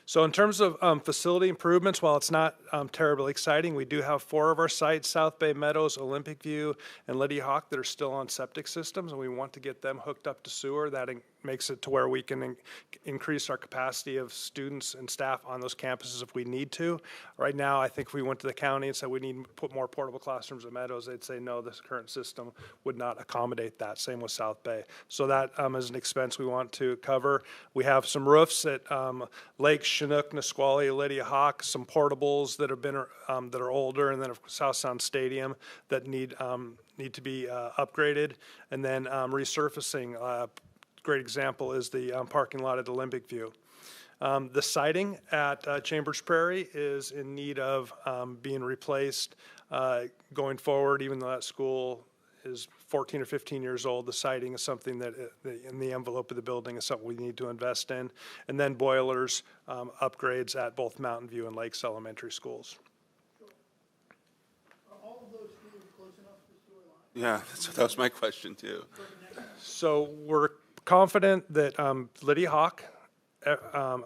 So in terms of facility improvements, while it's not terribly exciting, we do have 4 of our sites, South Bay Meadows, Olympic View, and Lady Hawk, that are still on septic systems, and we want to get them hooked up to sewer. That makes it to where we can increase our capacity of students and staff on those campuses if we need to. Right now, I think if we went to the county and said we need to put more portable classrooms at Meadows, they'd say no, this current system would not accommodate that. Same with South Bay. So that is an expense we want to cover. We have some roofs at Lakes, Chinook, Nisqually, Lydia Hawk, some portables that have been that are older, and then of South Sound Stadium that need to be upgraded, and then resurfacing. Great example is the parking lot at Olympic View. The siding at Chambers Prairie is in need of being replaced going forward. Even though that school is 14 or 15 years old, the siding is something that in the envelope of the building is something we need to invest in. And then boilers upgrades at both Mountain View and Lakes Elementary schools. Yeah, so that was my question too. So we're confident that Liddy Hawk,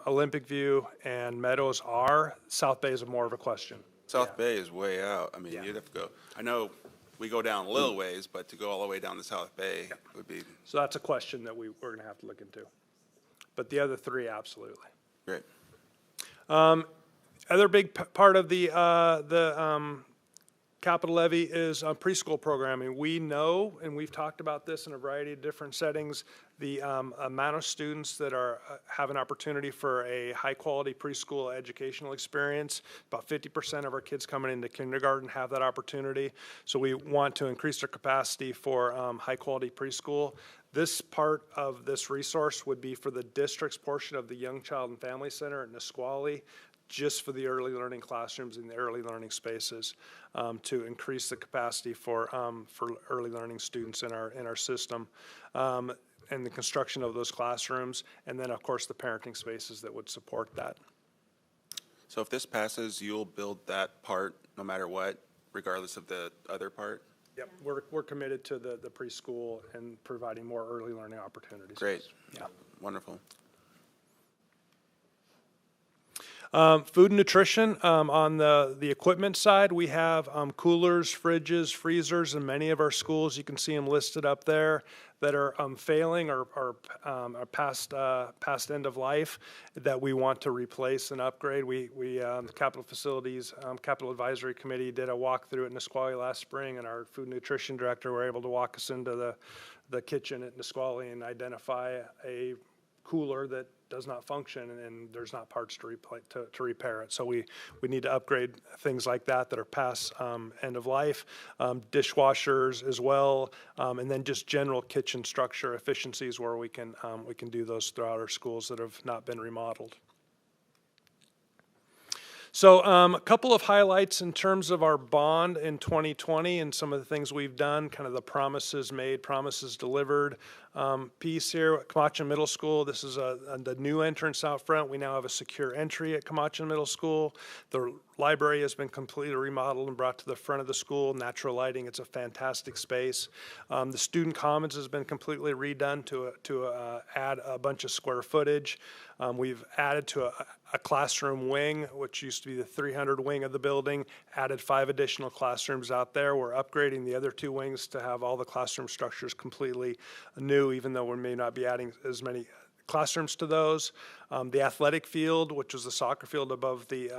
Olympic View, and Meadows are. South Bay is more of a question. South Bay is way out. I mean, you'd have to go, I know we go down a little ways, but to go all the way down to South Bay would be So that's a question that we're going to have to look into. But the other three, absolutely. great. Other big part of the capital levy is preschool programming. We know, and we've talked about this in a variety of different settings, the amount of students that have an opportunity for a high-quality preschool educational experience. About 50% of our kids coming into kindergarten have that opportunity. So we want to increase their capacity for high-quality preschool. This part of this resource would be for the district's portion of the Young Child and Family Center at Nisqually, just for the early learning classrooms and the early learning spaces, to increase the capacity for early learning students in our system, and the construction of those classrooms, and then of course the parenting spaces that would support that. So if this passes, you'll build that part no matter what, regardless of the other part? Yep, we're committed to the preschool and providing more early learning opportunities. Great. Yeah. Wonderful. Food and nutrition, on the equipment side, we have coolers, fridges, freezers in many of our schools. You can see them listed up there that are failing or past end of life that we want to replace and upgrade. The Capital Facilities Capital Advisory Committee did a walkthrough at Nisqually last spring, and our food and nutrition director were able to walk us into the kitchen at Nisqually and identify a cooler that does not function, and there's not parts to repair it. So we need to upgrade things like that are past end of life, dishwashers as well, and then just general kitchen structure efficiencies where we can do those throughout our schools that have not been remodeled. So a couple of highlights in terms of our bond in 2020 and some of the things we've done, kind of the promises made, promises delivered piece here at Camacha Middle School. This is the new entrance out front. We now have a secure entry at Camacha Middle School. The library has been completely remodeled and brought to the front of the school. Natural lighting, it's a fantastic space. The student commons has been completely redone to add a bunch of square footage. We've added to a classroom wing, which used to be the 300 wing of the building, added 5 additional classrooms out there. We're upgrading the other 2 wings to have all the classroom structures completely new, even though we may not be adding as many classrooms to those. The athletic field, which was the soccer field above the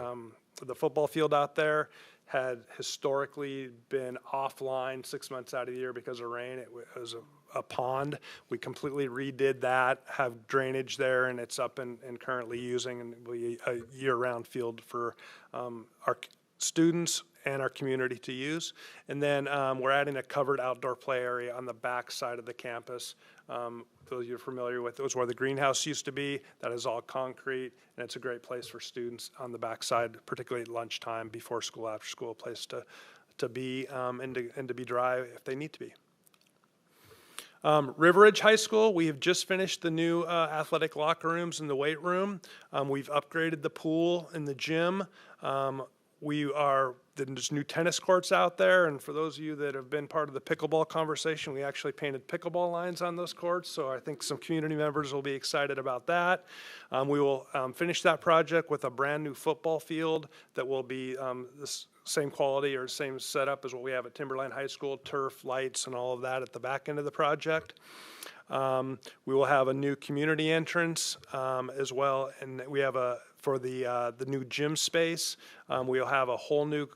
football field out there, had historically been offline 6 months out of the year because of rain. It was a pond. We completely redid that, have drainage there, and it's up and currently using, and will be a year-round field for our students and our community to use. And then we're adding a covered outdoor play area on the back side of the campus. Those you're familiar with, it was where the greenhouse used to be. That is all concrete, and it's a great place for students on the back side, particularly at lunchtime, before school, after school, a place to be and to be dry if they need to be. River Ridge High School, we have just finished the new athletic locker rooms and the weight room. We've upgraded the pool and the gym. There's new tennis courts out there, and for those of you that have been part of the pickleball conversation, we actually painted pickleball lines on those courts, so I think some community members will be excited about that. We will finish that project with a brand new football field that will be the same quality or same setup as what we have at Timberline High School, turf, lights, and all of that at the back end of the project. We will have a new community entrance as well, and we have for the new gym space, we'll have a whole new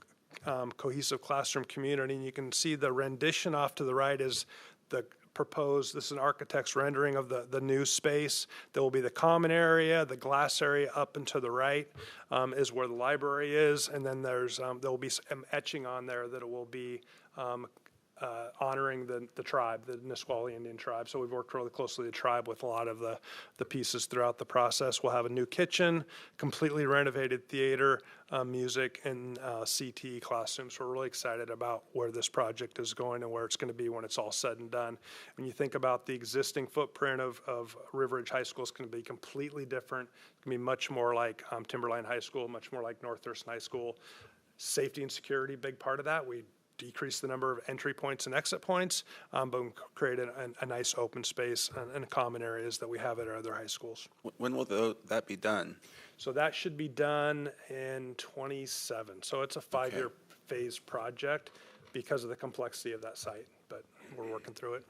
cohesive classroom community, and you can see the rendition off to the right is the proposed, this is an architect's rendering of the new space. There will be the common area, the glass area up and to the right is where the library is, and then there will be some etching on there that it will be honoring the tribe, the Nisqually Indian tribe. So we've worked really closely with the tribe with a lot of the pieces throughout the process. We'll have a new kitchen, completely renovated theater, music, and CTE classrooms. We're really excited about where this project is going and where it's going to be when it's all said and done. When you think about the existing footprint of River Ridge High School, it's going to be completely different. It's going to be much more like Timberline High School, much more like North Thurston High School. Safety and security, big part of that. We decrease the number of entry points and exit points, but create a nice open space and common areas that we have at our other high schools. When will that be done? So that should be done in 27. So it's a 5-year phase project because of the complexity of that site, but we're working through it.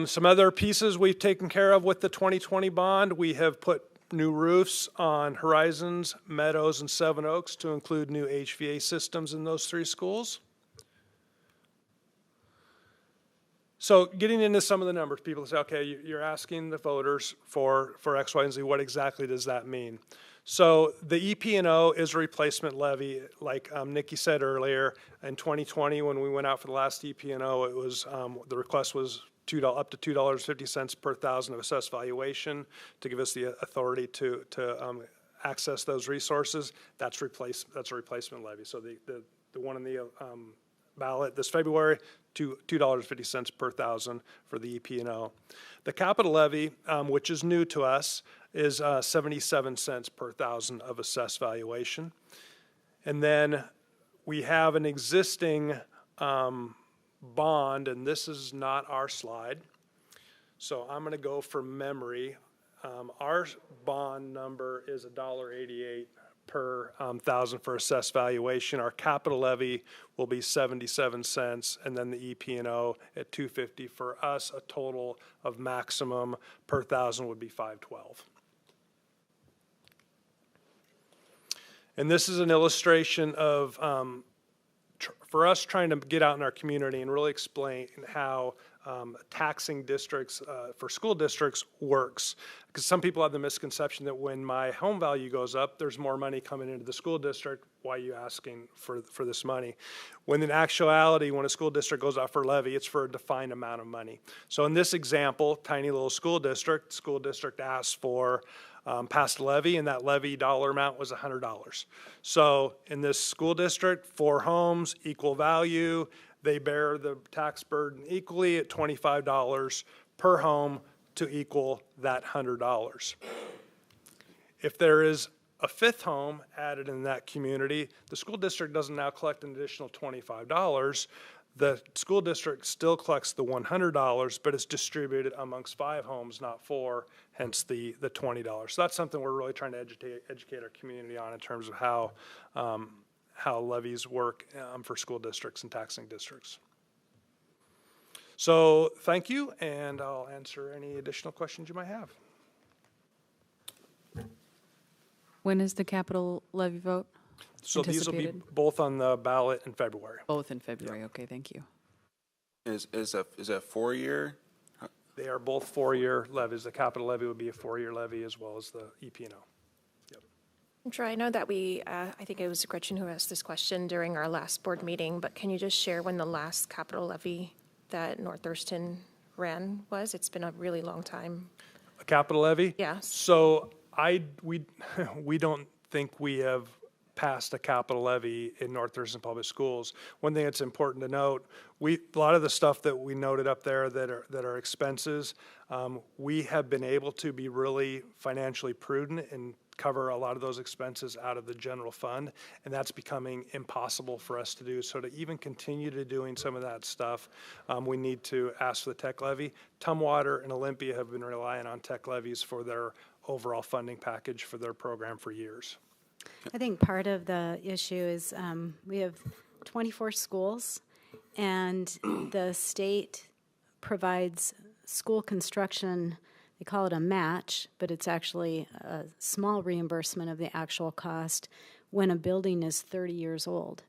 Some other pieces we've taken care of with the 2020 bond. We have put new roofs on Horizons, Meadows, and Seven Oaks to include new HVA systems in those 3 schools. So getting into some of the numbers, people say, okay, you're asking the voters for X, Y, and Z. What exactly does that mean? So the EP&O is a replacement levy. Like Nikki said earlier, in 2020 when we went out for the last EP&O, it was the request was up to $2.50 per thousand of assessed valuation to give us the authority to access those resources. That's a replacement levy. So the one in the ballot this February, $2.50 per thousand for the EP&O. The capital levy, which is new to us, is 77 cents per thousand of assessed valuation. And then we have an existing bond, and this is not our slide. So I'm going to go from memory. Our bond number is $1.88 per thousand for assessed valuation. Our capital levy will be 77 cents, and then the EP&O at $2.50. For us, a total of maximum per thousand would be $5.12. And this is an illustration of, for us trying to get out in our community and really explain how taxing districts for school districts works. Because some people have the misconception that when my home value goes up, there's more money coming into the school district. Why are you asking for this money? When in actuality, when a school district goes out for levy, it's for a defined amount of money. So in this example, tiny little school district asks for passed levy, and that levy dollar amount was $100. So in this school district, 4 homes, equal value, they bear the tax burden equally at $25 per home to equal that $100. If there is a 5th home added in that community, the school district doesn't now collect an additional $25. The school district still collects the $100, but it's distributed amongst 5 homes, not 4, hence the $20. So that's something we're really trying to educate our community on in terms of how levies work for school districts and taxing districts. So thank you, and I'll answer any additional questions you might have. When is the capital levy vote? So these will be both on the ballot in February. Both in February. Yeah. Okay, thank you. Is a 4-year? They are both 4-year levies. The capital levy would be a 4-year levy as well as the EP&O. Troy, I know that I think it was Gretchen who asked this question during our last board meeting, but can you just share when the last capital levy that North Thurston ran was? It's been a really long time. A capital levy? Yes. So we don't think we have passed a capital levy in North Thurston Public Schools. One thing that's important to note, a lot of the stuff that we noted up there that are expenses, we have been able to be really financially prudent and cover a lot of those expenses out of the general fund, and that's becoming impossible for us to do. So to even continue to doing some of that stuff, we need to ask for the tech levy. Tumwater and Olympia have been relying on tech levies for their overall funding package for their program for years. I think part of the issue is we have 24 schools, and the state provides school construction. They call it a match, but it's actually a small reimbursement of the actual cost when a building is 30 years old.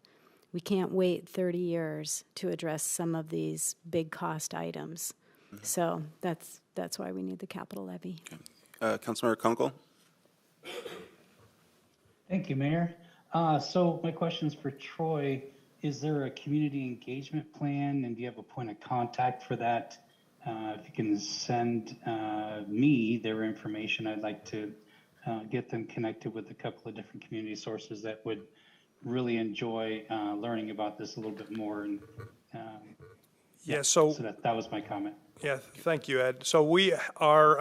We can't wait 30 years to address some of these big cost items. Mm-hmm. So that's why we need the capital levy. Okay. Councilmember Kunkel. Thank you, Mayor. So my question's for Troy. Is there a community engagement plan, and do you have a point of contact for that? If you can send me their information, I'd like to get them connected with a couple of different community sources that would really enjoy learning about this a little bit more. And Yeah, so that was my comment. Yeah, thank you, Ed. So we are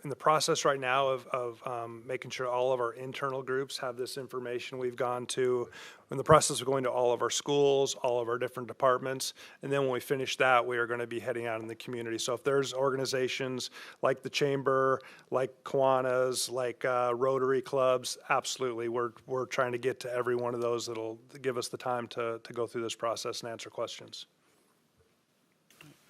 in the process right now of making sure all of our internal groups have this information. We've gone to, in the process of going to all of our schools, all of our different departments, and then when we finish that, we are going to be heading out in the community. So if there's organizations like the Chamber, like Kiwanis, like Rotary clubs, absolutely, we're trying to get to every one of those that'll give us the time to go through this process and answer questions.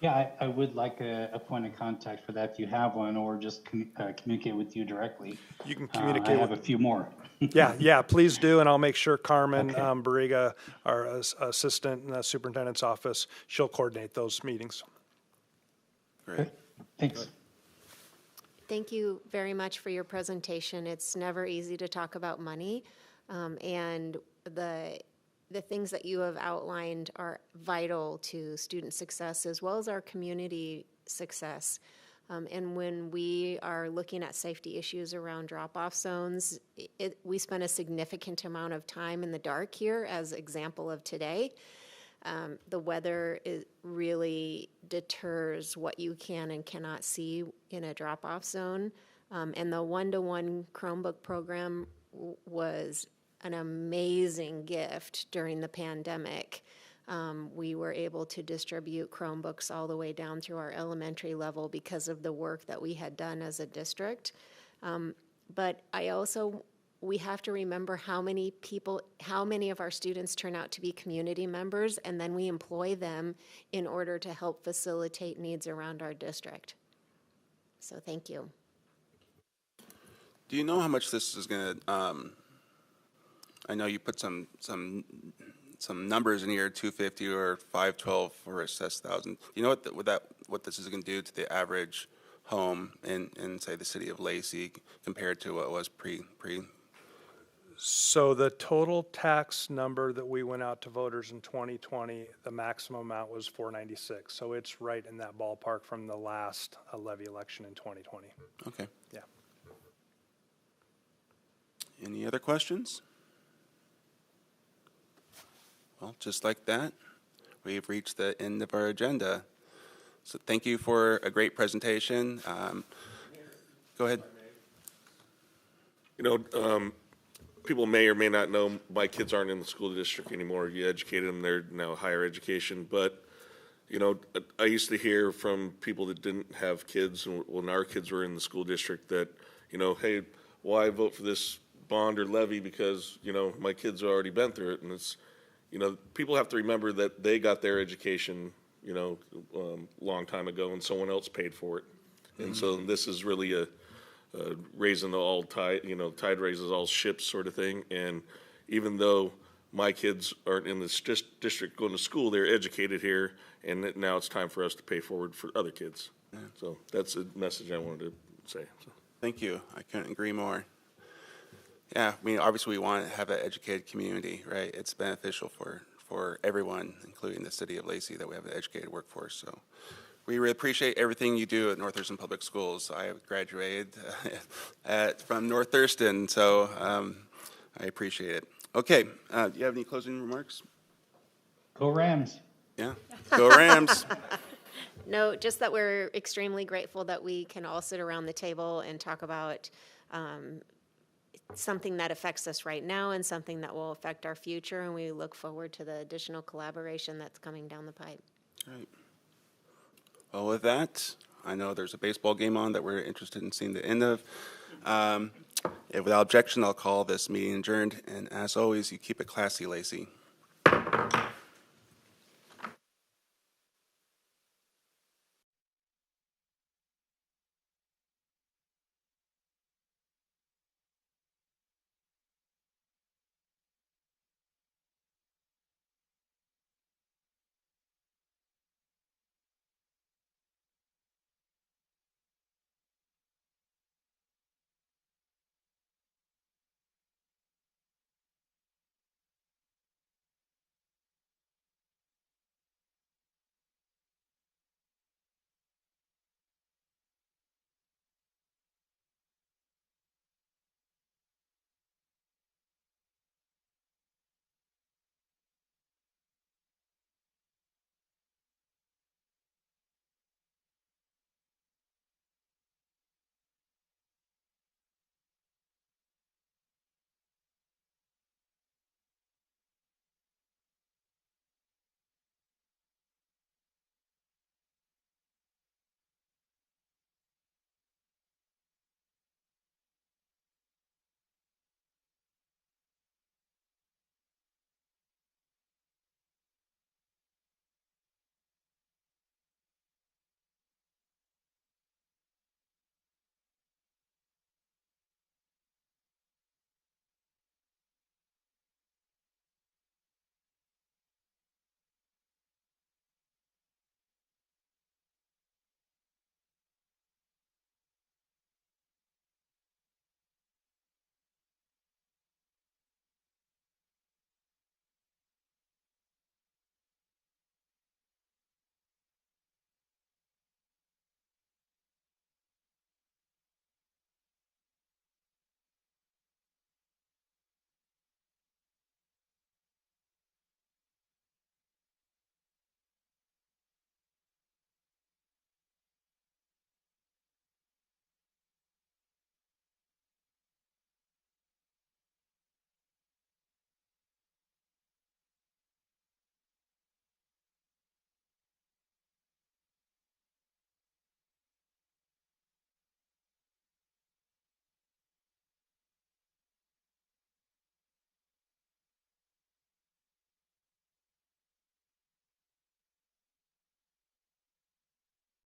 Yeah, I would like a point of contact for that if you have one, or just communicate with you directly. You can communicate. I have a few more. Yeah, please do, and I'll make sure Carmen Okay. Barriga, our assistant in the superintendent's office, she'll coordinate those meetings. Great. Okay. Thanks. Thank you very much for your presentation. It's never easy to talk about money, and the things that you have outlined are vital to student success as well as our community success. And when we are looking at safety issues around drop-off zones, we spend a significant amount of time in the dark here, as example of today. The weather really deters what you can and cannot see in a drop-off zone. And the one-to-one Chromebook program was an amazing gift during the pandemic. We were able to distribute Chromebooks all the way down through our elementary level because of the work that we had done as a district. But we have to remember how many of our students turn out to be community members, and then we employ them in order to help facilitate needs around our district. So thank you. Do you know how much this is going to, I know you put some numbers in here, 250 or 512 for assessed thousand. Do you know what this is going to do to the average home in say the city of Lacey compared to what it was pre? So the total tax number that we went out to voters in 2020, the maximum amount was $496. So it's right in that ballpark from the last levy election in 2020. Okay. Yeah. Any other questions? Well, just like that, we've reached the end of our agenda. So thank you for a great presentation. Go ahead. You know, people may or may not know my kids aren't in the school district anymore. You educated them, they're now higher education. But, you know, I used to hear from people that didn't have kids when our kids were in the school district that, you know, hey, why vote for this bond or levy because, you know, my kids have already been through it. And it's, you know, people have to remember that they got their education, you know, long time ago and someone else paid for it. And so this is really a raising the all tide, you know, tide raises all ships sort of thing. And even though my kids aren't in this district going to school, they're educated here, and now it's time for us to pay forward for other kids. Yeah. So that's a message I wanted to say. So. Thank you. I couldn't agree more. Yeah, I mean, obviously we want to have an educated community, right? It's beneficial for everyone, including the city of Lacey, that we have an educated workforce. So we really appreciate everything you do at North Thurston Public Schools. I graduated from North Thurston, so I appreciate it. Okay, do you have any closing remarks? Go Rams. Yeah, go Rams. No, just that we're extremely grateful that we can all sit around the table and talk about something that affects us right now and something that will affect our future, and we look forward to the additional collaboration that's coming down the pipe. Right. Well, with that, I know there's a baseball game on that we're interested in seeing the end of. Without objection, I'll call this meeting adjourned, and as always, you keep it classy, Lacey.